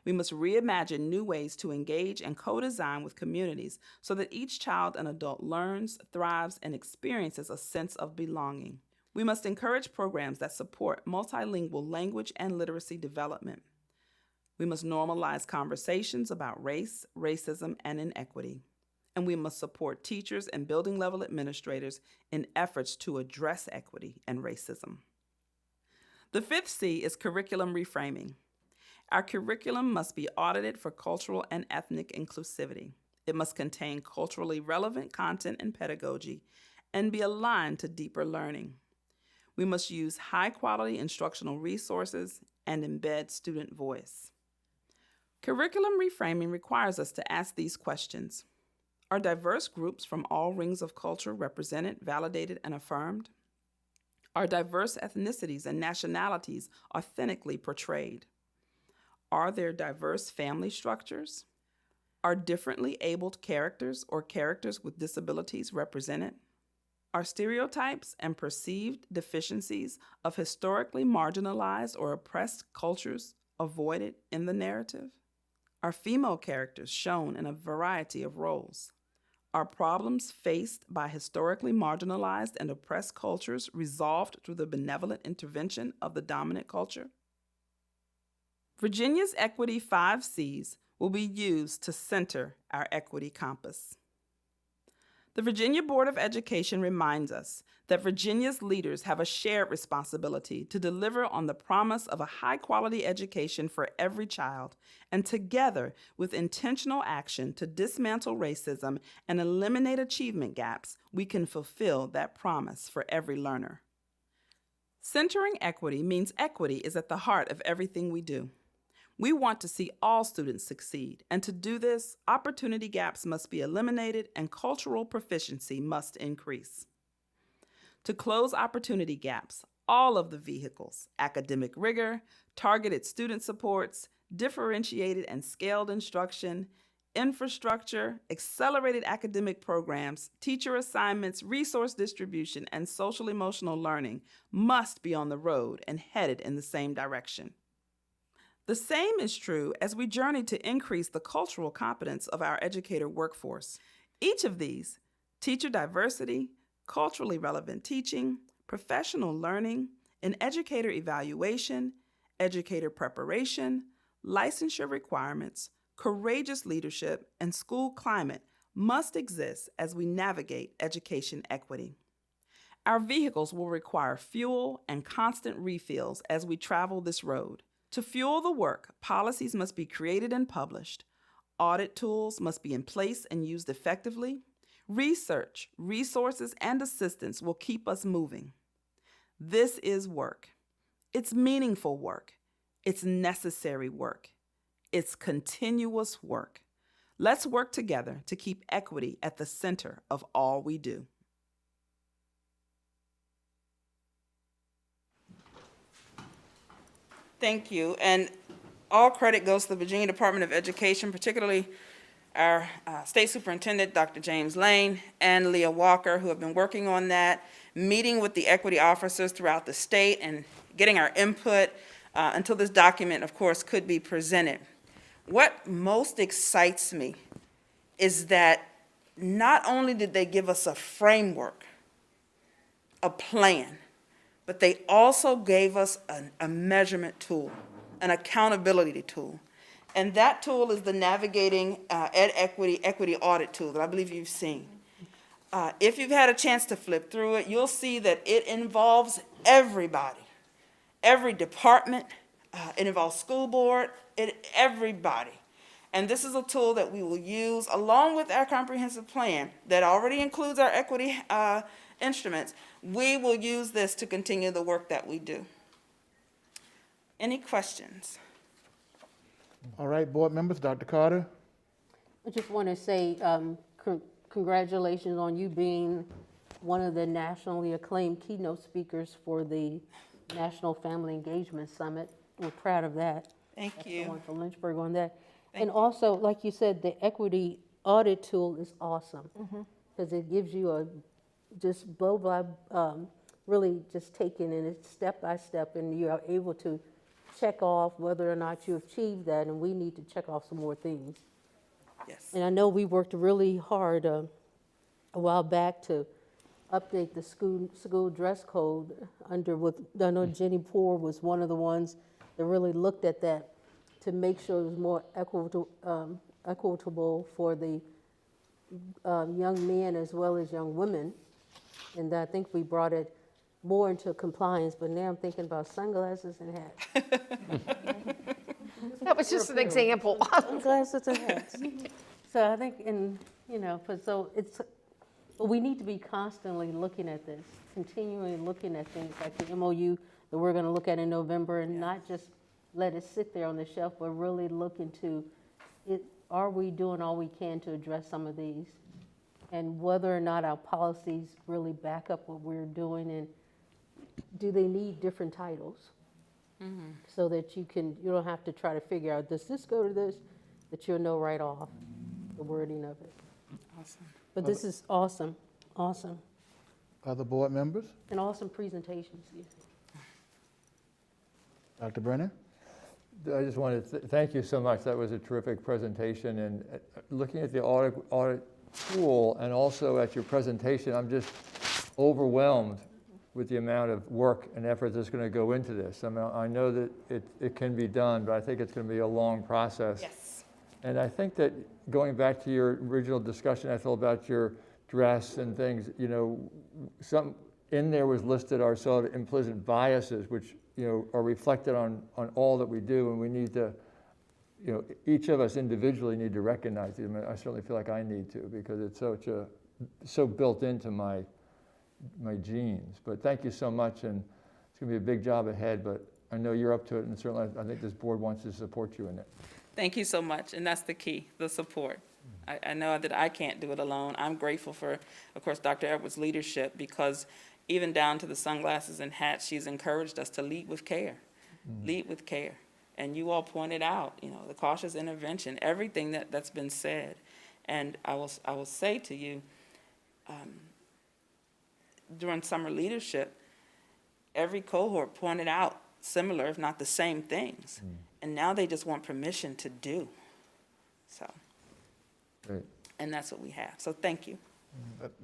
We must reimagine new ways to engage and co-design with communities so that each child and adult learns, thrives, and experiences a sense of belonging. We must encourage programs that support multilingual language and literacy development. We must normalize conversations about race, racism, and inequity. And we must support teachers and building level administrators in efforts to address equity and racism. The fifth C is curriculum reframing. Our curriculum must be audited for cultural and ethnic inclusivity. It must contain culturally relevant content and pedagogy and be aligned to deeper learning. We must use high-quality instructional resources and embed student voice. Curriculum reframing requires us to ask these questions. Are diverse groups from all rings of culture represented, validated, and affirmed? Are diverse ethnicities and nationalities authentically portrayed? Are there diverse family structures? Are differently abled characters or characters with disabilities represented? Are stereotypes and perceived deficiencies of historically marginalized or oppressed cultures avoided in the narrative? Are female characters shown in a variety of roles? Are problems faced by historically marginalized and oppressed cultures resolved through the benevolent intervention of the dominant culture? Virginia's Equity 5 C's will be used to center our equity compass. The Virginia Board of Education reminds us that Virginia's leaders have a shared responsibility to deliver on the promise of a high-quality education for every child, and together with intentional action to dismantle racism and eliminate achievement gaps, we can fulfill that promise for every learner. Centering equity means equity is at the heart of everything we do. We want to see all students succeed, and to do this, opportunity gaps must be eliminated and cultural proficiency must increase. To close opportunity gaps, all of the vehicles, academic rigor, targeted student supports, differentiated and scaled instruction, infrastructure, accelerated academic programs, teacher assignments, resource distribution, and social-emotional learning must be on the road and headed in the same direction. The same is true as we journey to increase the cultural competence of our educator workforce. Each of these, teacher diversity, culturally relevant teaching, professional learning, and educator evaluation, educator preparation, licensure requirements, courageous leadership, and school climate must exist as we navigate education equity. Our vehicles will require fuel and constant refills as we travel this road. To fuel the work, policies must be created and published. Audit tools must be in place and used effectively. Research, resources, and assistance will keep us moving. This is work. It's meaningful work. It's necessary work. It's continuous work. Let's work together to keep equity at the center of all we do. Thank you. And all credit goes to the Virginia Department of Education, particularly our State Superintendent, Dr. James Lane, and Leah Walker, who have been working on that, meeting with the equity officers throughout the state and getting our input until this document, of course, could be presented. What most excites me is that not only did they give us a framework, a plan, but they also gave us a measurement tool, an accountability tool. And that tool is the Navigating Ed Equity Audit tool that I believe you've seen. If you've had a chance to flip through it, you'll see that it involves everybody, every department. It involves school board, everybody. And this is a tool that we will use along with our comprehensive plan that already includes our equity instruments. We will use this to continue the work that we do. Any questions? All right, board members, Dr. Carter. I just want to say congratulations on you being one of the nationally acclaimed keynote speakers for the National Family Engagement Summit. We're proud of that. Thank you. I went to Lynchburg on that. And also, like you said, the equity audit tool is awesome because it gives you a just really just taking it step by step, and you are able to check off whether or not you achieved that, and we need to check off some more things. Yes. And I know we worked really hard a while back to update the school dress code I know Jenny Poore was one of the ones that really looked at that to make sure it was more equitable for the young men as well as young women. And I think we brought it more into compliance, but now I'm thinking about sunglasses and hats. That was just an example. Sunglasses and hats. So I think, but we need to be constantly looking at this, continually looking at things like the MOU that we're going to look at in November, and not just let it sit there on the shelf, but really look into it. Are we doing all we can to address some of these? And whether or not our policies really back up what we're doing, and do they need different titles? So that you don't have to try to figure out, does this go to this, that you'll know right off. the wording of it. Awesome. But this is awesome, awesome. Other board members? An awesome presentation, excuse me. Dr. Brennan? I just wanted to thank you so much. That was a terrific presentation. And looking at the audit tool and also at your presentation, I'm just overwhelmed with the amount of work and effort that's going to go into this. I mean, I know that it can be done, but I think it's going to be a long process. Yes. And I think that going back to your original discussion, I felt about your dress and things, you know, some in there was listed our sort of implicit biases, which, you know, are reflected on all that we do, and we need to, you know, each of us individually need to recognize them. I certainly feel like I need to, because it's so built into my genes. But thank you so much, and it's going to be a big job ahead, but I know you're up to it, and certainly I think this board wants to support you in it. Thank you so much, and that's the key, the support. I know that I can't do it alone. I'm grateful for, of course, Dr. Edwards' leadership, because even down to the sunglasses and hats, she's encouraged us to lead with care, lead with care. And you all pointed out, you know, the cautious intervention, everything that's been said. And I will say to you, during summer leadership, every cohort pointed out similar, if not the same things. And now they just want permission to do. So, Great. and that's what we have. So thank you.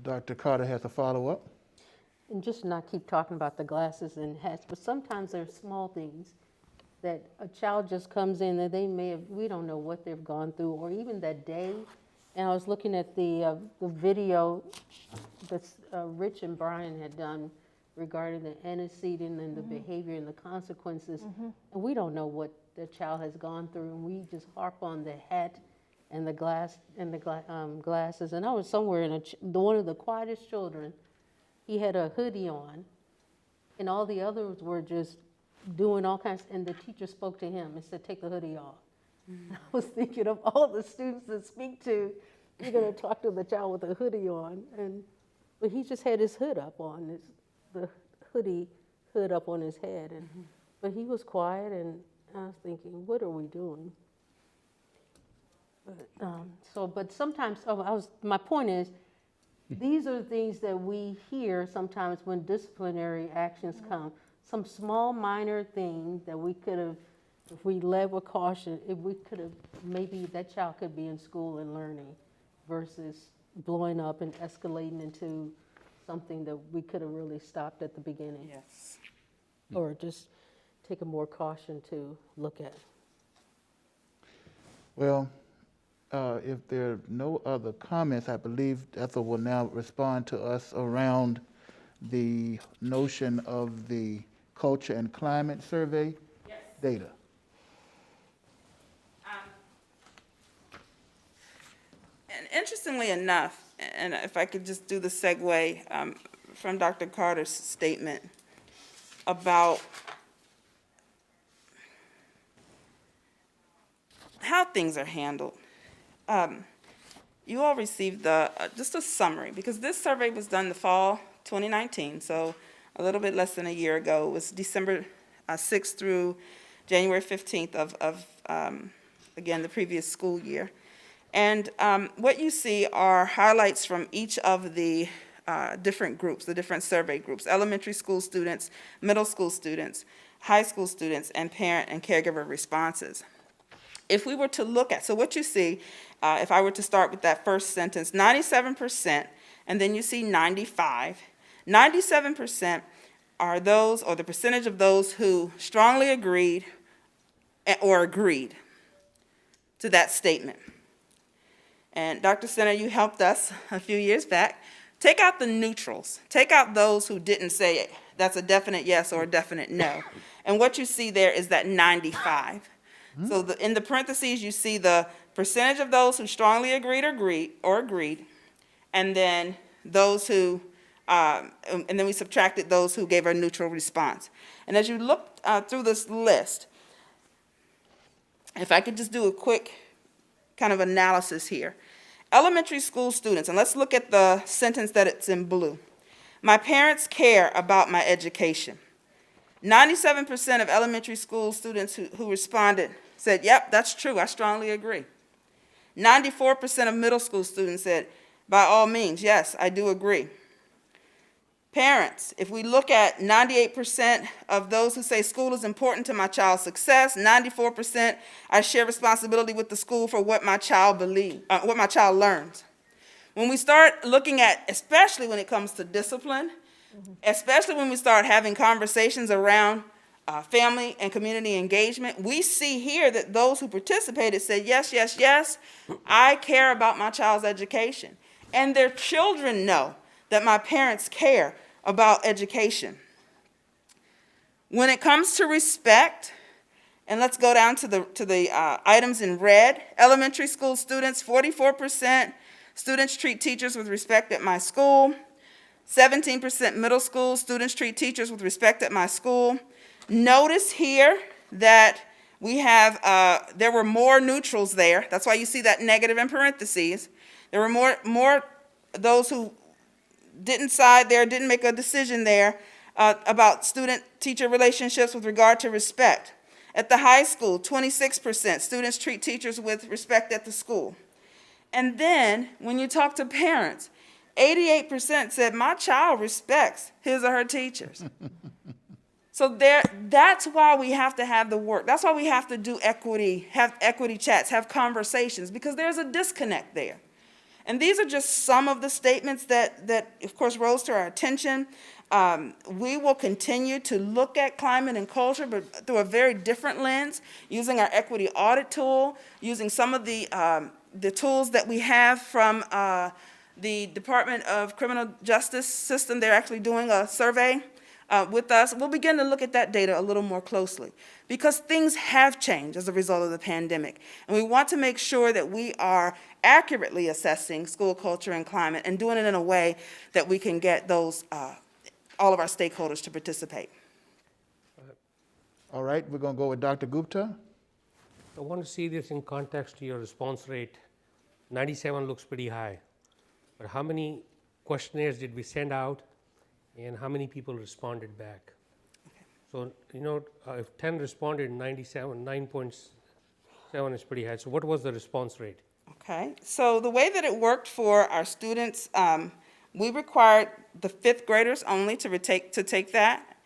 Dr. Carter has a follow-up. And just not keep talking about the glasses and hats, but sometimes there's small things that a child just comes in that they may have, we don't know what they've gone through, or even that day. And I was looking at the video that Rich and Brian had done regarding the antecedent and the behavior and the consequences. And we don't know what the child has gone through, and we just harp on the hat and the glass and the glasses. And I was somewhere in one of the quietest children. He had a hoodie on, and all the others were just doing all kinds, and the teacher spoke to him and said, take the hoodie off. I was thinking of all the students that speak to, you're going to talk to the child with a hoodie on, but he just had his hood up on, the hood up on his head, but he was quiet, and I was thinking, what are we doing? But sometimes, my point is, these are the things that we hear sometimes when disciplinary actions come. Some small, minor thing that we could have, if we led with caution, if we could have, maybe that child could be in school and learning versus blowing up and escalating into something that we could have really stopped at the beginning. Yes. Or just take a more caution to look at. Well, if there are no other comments, I believe Ethel will now respond to us around the notion of the culture and climate survey data. And interestingly enough, and if I could just do the segue from Dr. Carter's statement about how things are handled. You all received just a summary, because this survey was done the fall 2019, so a little bit less than a year ago. It was December 6th through January 15th of again, the previous school year. And what you see are highlights from each of the different groups, the different survey groups: elementary school students, middle school students, high school students, and parent and caregiver responses. If we were to look at, so what you see, if I were to start with that first sentence, 97%, and then you see 95, 97% are those, or the percentage of those who strongly agreed or agreed to that statement. And Dr. Center, you helped us a few years back. Take out the neutrals. Take out those who didn't say that's a definite yes or a definite no. And what you see there is that 95. So in the parentheses, you see the percentage of those who strongly agreed, and then those who, and then we subtracted those who gave a neutral response. And as you look through this list, if I could just do a quick kind of analysis here. Elementary school students, and let's look at the sentence that it's in blue. My parents care about my education. 97% of elementary school students who responded said, yep, that's true, I strongly agree. 94% of middle school students said, by all means, yes, I do agree. Parents, if we look at 98% of those who say school is important to my child's success, 94% I share responsibility with the school for what my child what my child learns. When we start looking at, especially when it comes to discipline, especially when we start having conversations around family and community engagement, we see here that those who participated said, yes, yes, yes, I care about my child's education. And their children know that my parents care about education. When it comes to respect, and let's go down to the items in red, elementary school students, 44% students treat teachers with respect at my school. 17% middle school students treat teachers with respect at my school. Notice here that we have, there were more neutrals there. That's why you see that negative in parentheses. There were more those who didn't side there, didn't make a decision there about student-teacher relationships with regard to respect. At the high school, 26% students treat teachers with respect at the school. And then, when you talk to parents, 88% said, my child respects his or her teachers. So that's why we have to have the work. That's why we have to do equity, have equity chats, have conversations, because there's a disconnect there. And these are just some of the statements that of course, rose to our attention. We will continue to look at climate and culture, but through a very different lens, using our equity audit tool, using some of the tools that we have from the Department of Criminal Justice System. They're actually doing a survey with us. We'll begin to look at that data a little more closely, because things have changed as a result of the pandemic. And we want to make sure that we are accurately assessing school culture and climate and doing it in a way that we can get those, all of our stakeholders to participate. All right, we're going to go with Dr. Gupta. I want to see this in context to your response rate. 97 looks pretty high, but how many questionnaires did we send out, and how many people responded back? Okay. So, if 10 responded, 97, 9.7 is pretty high. So what was the response rate? Okay, so the way that it worked for our students, we required the 5th graders only to take that.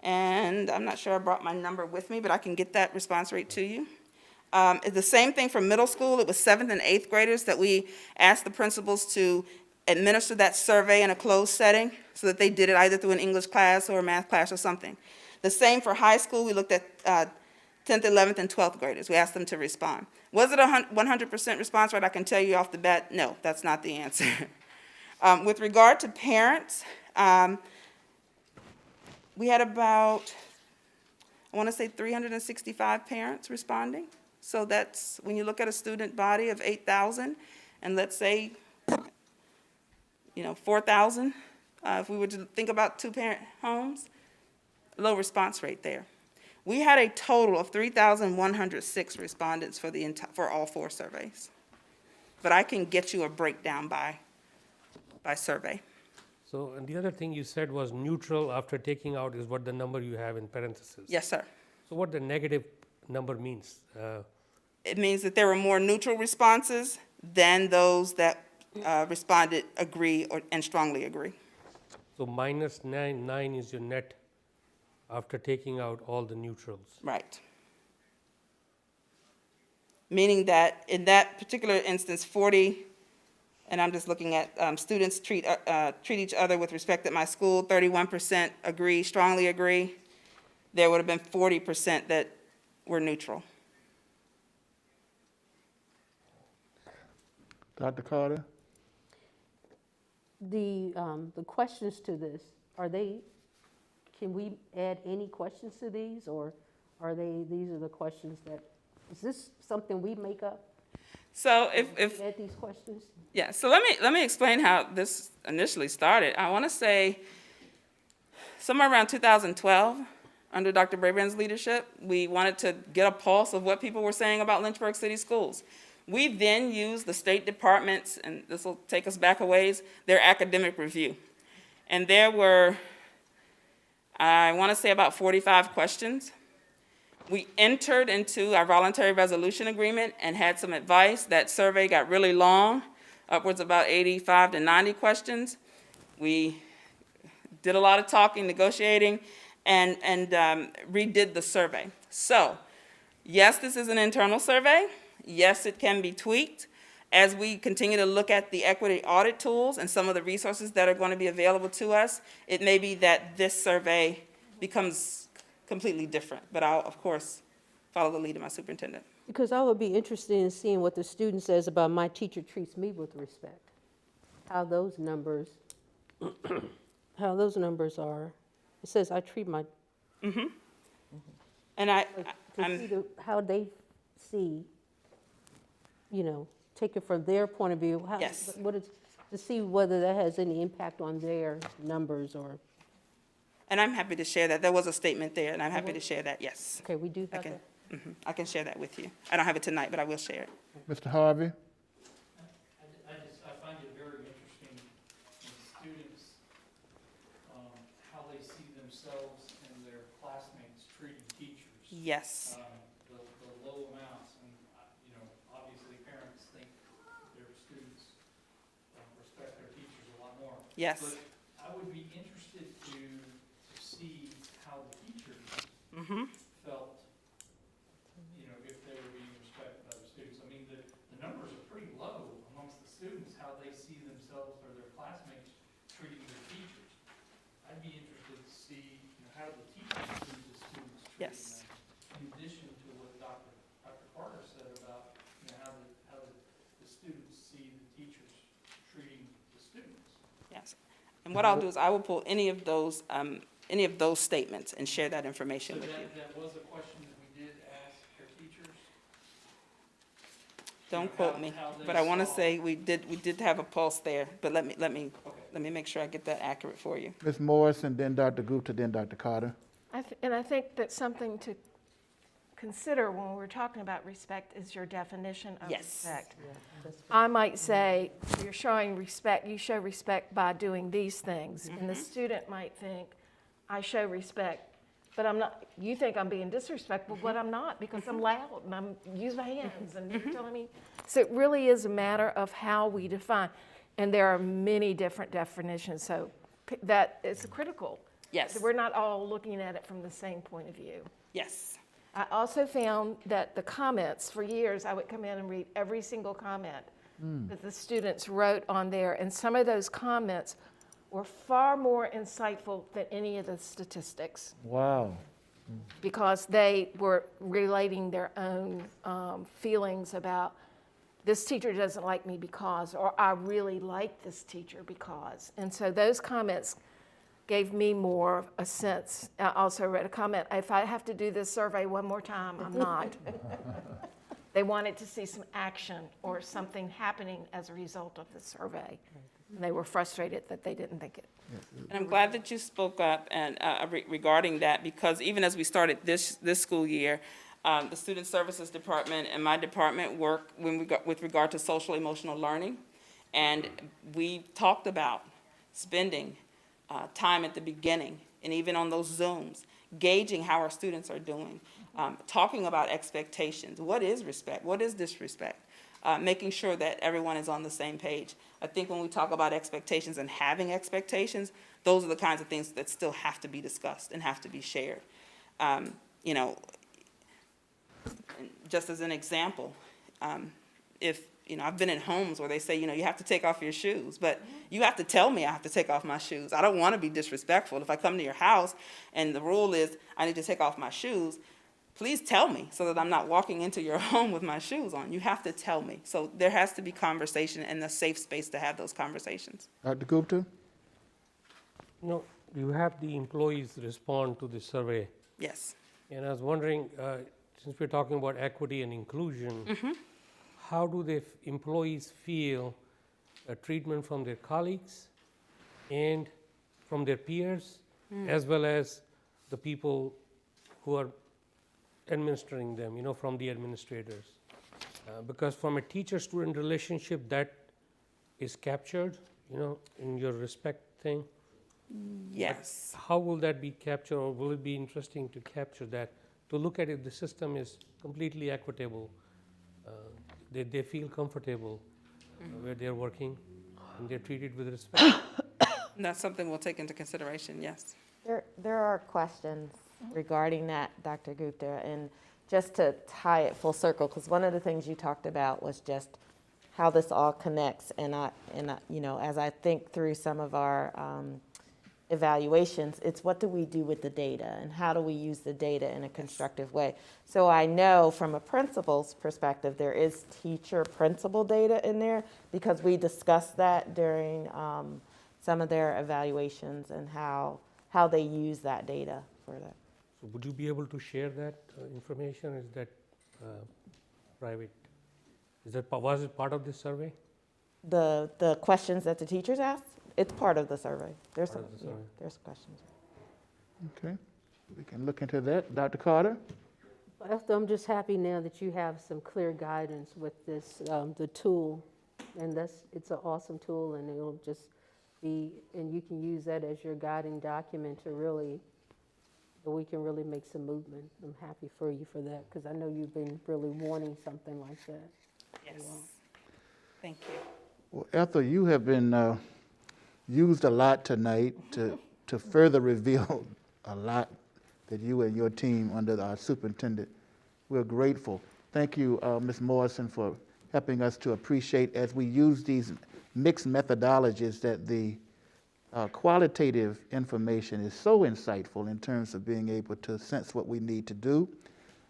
And I'm not sure I brought my number with me, but I can get that response rate to you. The same thing for middle school. It was 7th and 8th graders that we asked the principals to administer that survey in a closed setting, so that they did it either through an English class or a math class or something. The same for high school. We looked at 10th, 11th, and 12th graders. We asked them to respond. Was it a 100% response rate? I can tell you off the bat, no, that's not the answer. With regard to parents, we had about, I want to say 365 parents responding. So that's, when you look at a student body of 8,000, and let's say, 4,000, if we were to think about 2-parent homes, low response rate there. We had a total of 3,106 respondents for all 4 surveys. But I can get you a breakdown by survey. So, and the other thing you said was neutral after taking out is what the number you have in parentheses. Yes, sir. So what the negative number means? It means that there were more neutral responses than those that responded agree and strongly agree. So minus 9 is your net after taking out all the neutrals. Right. Meaning that in that particular instance, 40, and I'm just looking at students treat each other with respect at my school, 31% agree, strongly agree. There would have been 40% that were neutral. Dr. Carter? The questions to this, can we add any questions to these, or these are the questions that, is this something we make up? So if Add these questions? Yeah, so let me explain how this initially started. I want to say somewhere around 2012, under Dr. Brabrand's leadership, we wanted to get a pulse of what people were saying about Lynchburg City Schools. We then used the State Department's, and this will take us back a ways, their academic review. And there were, I want to say, about 45 questions. We entered into our voluntary resolution agreement and had some advice. That survey got really long, upwards of about 85 to 90 questions. We did a lot of talking, negotiating, and redid the survey. So, yes, this is an internal survey. Yes, it can be tweaked. As we continue to look at the equity audit tools and some of the resources that are going to be available to us, it may be that this survey becomes completely different. But I'll, of course, follow the lead of my superintendent. Because I would be interested in seeing what the student says about my teacher treats me with respect. How those numbers, are. It says I treat my, And how they see, take it from their point of view. Yes. To see whether that has any impact on their numbers or. And I'm happy to share that. There was a statement there, and I'm happy to share that, yes. Okay, we do have can, that. I can share that with you. I don't have it tonight, but I will share it. Mr. Harvey? I find it very interesting when students, how they see themselves and their classmates treating teachers. Yes. The low amounts, and, obviously parents think their students respect their teachers a lot more. Yes. But I would be interested to see how the teachers felt, if they were being respected by the students. I mean, the numbers are pretty low amongst the students, how they see themselves or their classmates treating their teachers. I'd be interested to see, how the teachers see the students treating Yes. them. In addition to what Dr. Carter said about, how the students see the teachers treating the students. Yes. And what I'll do is I will pull any of those statements and share that information with you. That was a question that we did ask our teachers. Don't quote me, but I want to say we did have a pulse there. But let me make sure I get that accurate for you. Ms. Morris, and then Dr. Gupta, then Dr. Carter. And I think that's something to consider when we're talking about respect is your definition of Yes. respect. I might say, you're showing respect, you show respect by doing these things. And the student might think, I show respect, but I'm not, you think I'm being disrespectful, but I'm not, because I'm loud and I'm use my hands and you're telling me. So it really is a matter of how we define. And there are many different definitions, so that is critical. Yes. We're not all looking at it from the same point of view. Yes. I also found that the comments, for years, I would come in and read every single comment that the students wrote on there, and some of those comments were far more insightful than any of the statistics, Wow. because they were relating their own feelings about, this teacher doesn't like me because, or I really like this teacher because. And so those comments gave me more of a sense. I also read a comment, if I have to do this survey one more time, I'm not. They wanted to see some action or something happening as a result of the survey. And they were frustrated that they didn't think it. And I'm glad that you spoke up and regarding that, because even as we started this school year, the Student Services Department and my department work with regard to social emotional learning, and we talked about spending time at the beginning and even on those Zooms, gauging how our students are doing, talking about expectations. What is respect? What is disrespect? Making sure that everyone is on the same page. I think when we talk about expectations and having expectations, those are the kinds of things that still have to be discussed and have to be shared. Just as an example, if I've been in homes where they say, you have to take off your shoes, but you have to tell me I have to take off my shoes. I don't want to be disrespectful. If I come to your house and the rule is I need to take off my shoes, please tell me so that I'm not walking into your home with my shoes on. You have to tell me. So there has to be conversation and a safe space to have those conversations. Dr. Gupta? You have the employees respond to the survey. Yes. And I was wondering, since we're talking about equity and inclusion, how do the employees feel treatment from their colleagues and from their peers, as well as the people who are administering them, from the administrators? Because from a teacher-student relationship, that is captured, in your respect thing. Yes. How will that be captured, or will it be interesting to capture that to look at if the system is completely equitable, they feel comfortable where they're working, and they're treated with respect. And that's something we'll take into consideration, yes. There are questions regarding that, Dr. Gupta, and just to tie it full circle, because one of the things you talked about was just how this all connects, and as I think through some of our evaluations, it's what do we do with the data, and how do we use the data in a constructive way? So I know from a principal's perspective, there is teacher-principal data in there, because we discussed that during some of their evaluations and how they use that data for that. So would you be able to share that information? Is that private? Was it part of this survey? The questions that the teachers asked, it's part of the survey. There's questions. Okay, we can look into that. Dr. Carter? Esther, I'm just happy now that you have some clear guidance with this, the tool, and it's an awesome tool, and it'll just be, and you can use that as your guiding document to really, we can really make some movement. I'm happy for you for that, because I know you've been really wanting something like that. Yes. Thank you. Well, Ethel, you have been used a lot tonight to further reveal a lot that you and your team under our superintendent. We're grateful. Thank you, Ms. Morrison, for helping us to appreciate as we use these mixed methodologies that the qualitative information is so insightful in terms of being able to sense what we need to do.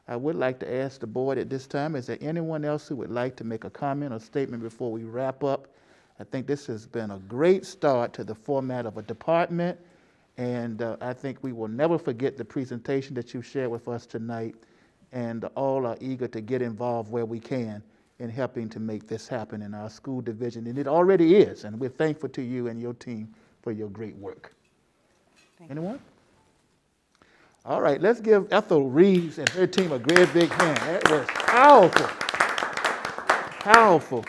I would like to ask the board at this time, is there anyone else who would like to make a comment or statement before we wrap up? I think this has been a great start to the format of a department, and I think we will never forget the presentation that you shared with us tonight, and all are eager to get involved where we can in helping to make this happen in our school division, and it already is, and we're thankful to you and your team for your great work. Anyone? All right, let's give Ethel Reeves and her team a great big hand. That was powerful. Powerful.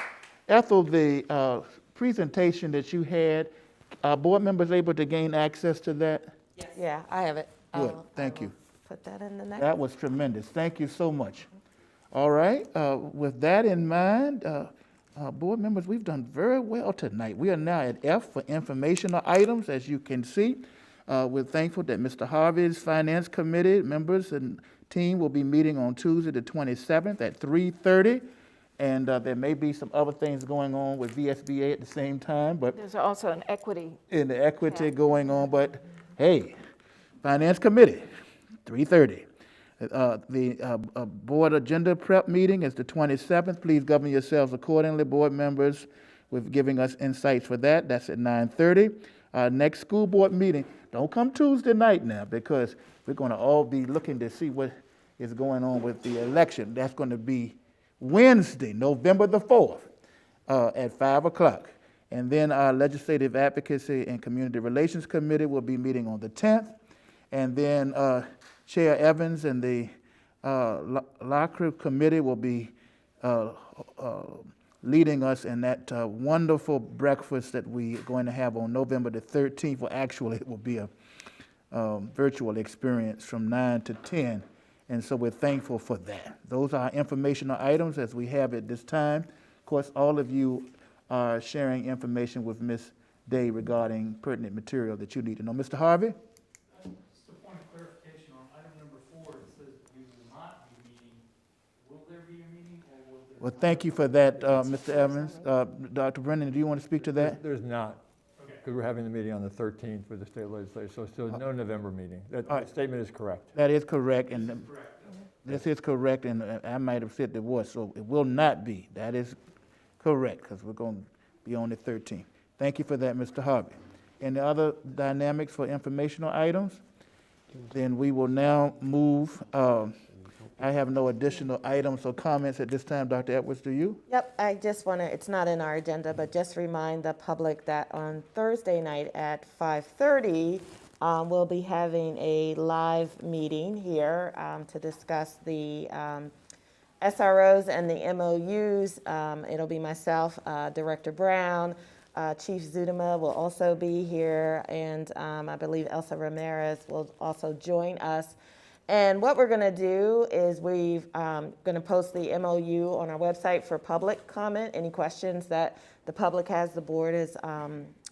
Ethel, the presentation that you had, are board members able to gain access to that? Yes. Yeah, I have it. Good, thank you. Put that in the next. That was tremendous. Thank you so much. All right, with that in mind, board members, we've done very well tonight. We are now at F for informational items, as you can see. We're thankful that Mr. Harvey's Finance Committee members and team will be meeting on Tuesday the 27th at 3:30. And there may be some other things going on with VSBA at the same time, but There's also an equity. in the equity going on, but hey, Finance Committee, 3:30. The board agenda prep meeting is the 27th. Please govern yourselves accordingly, board members, with giving us insights for that. That's at 9:30. Next school board meeting, don't come Tuesday night now, because we're going to all be looking to see what is going on with the election. That's going to be Wednesday, November the 4th, at 5 o'clock. And then our Legislative Advocacy and Community Relations Committee will be meeting on the 10th. And then Chair Evans and the LACRA Committee will be leading us in that wonderful breakfast that we are going to have on November the 13th. Well, actually, it will be a virtual experience from 9 to 10. And so we're thankful for that. Those are our informational items as we have at this time. Of course, all of you are sharing information with Ms. Day regarding pertinent material that you need to know. Mr. Harvey? Just a point of clarification on item number 4, it says we will not be meeting. Will there be a meeting, or will there? Well, thank you for that, Mr. Evans. Dr. Brennan, do you want to speak to that? There's not, Okay. because we're having the meeting on the 13th with the state legislature, so still no November meeting. That all right. statement is correct. That is correct, and Correct. this is correct, and I might have said there was, so it will not be. That is correct, because we're going to be on the 13th. Thank you for that, Mr. Harvey. Any other dynamics for informational items? Then we will now move. I have no additional items or comments at this time. Dr. Edwards, do you? Yep, I just want to, it's not in our agenda, but just remind the public that on Thursday night at 5:30, we'll be having a live meeting here to discuss the SROs and the MOUs. It'll be myself, Director Brown, Chief Zudema will also be here, and I believe Elsa Ramirez will also join us. And what we're going to do is we've going to post the MOU on our website for public comment. Any questions that the public has, the board has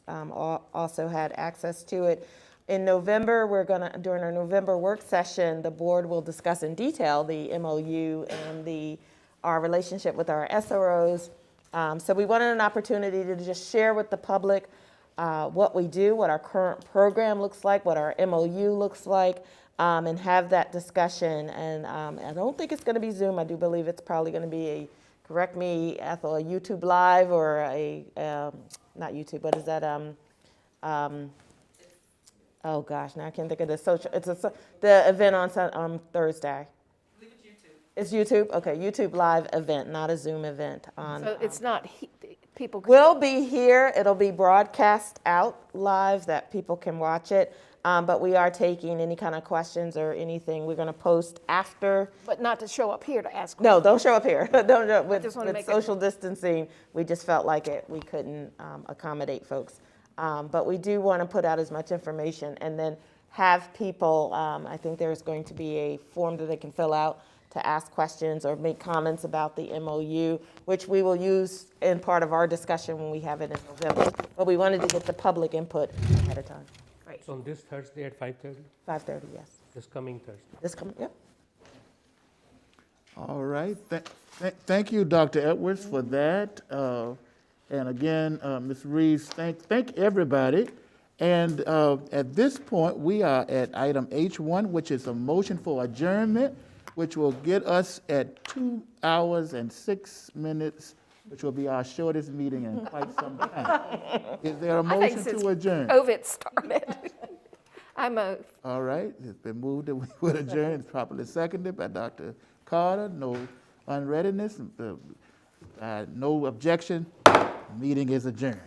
also had access to it. In November, during our November work session, the board will discuss in detail the MOU and our relationship with our SROs. So we wanted an opportunity to just share with the public what we do, what our current program looks like, what our MOU looks like, and have that discussion. And I don't think it's going to be Zoom. I do believe it's probably going to be correct me, Ethel, a YouTube Live or not YouTube, what is that? Oh gosh, now I can't think of the social. The event on Thursday. I believe it's YouTube. It's YouTube? Okay, YouTube Live event, not a Zoom event. So it's not, people. We'll be here. It'll be broadcast out live that people can watch it. But we are taking any kind of questions or anything. We're going to post after. But not to show up here to ask questions. No, don't show up here. Don't. With just wanna make it- social distancing, we just felt like we couldn't accommodate folks. But we do want to put out as much information and then have people, I think there's going to be a form that they can fill out to ask questions or make comments about the MOU, which we will use in part of our discussion when we have it in November. But we wanted to get the public input ahead of time. So on this Thursday at 5:30, 5:30, yes. this coming Thursday. This coming, yep. All right. Thank you, Dr. Edwards, for that. And again, Ms. Reeves, thank everybody. And at this point, we are at item H1, which is a motion for adjournment, which will get us at 2 hours and 6 minutes, which will be our shortest meeting in quite some time. Is there a motion to adjourn? COVID started. All right, it's been moved that we would adjourn. It's properly seconded by Dr. Carter. No unreadiness, no objection. Meeting is adjourned.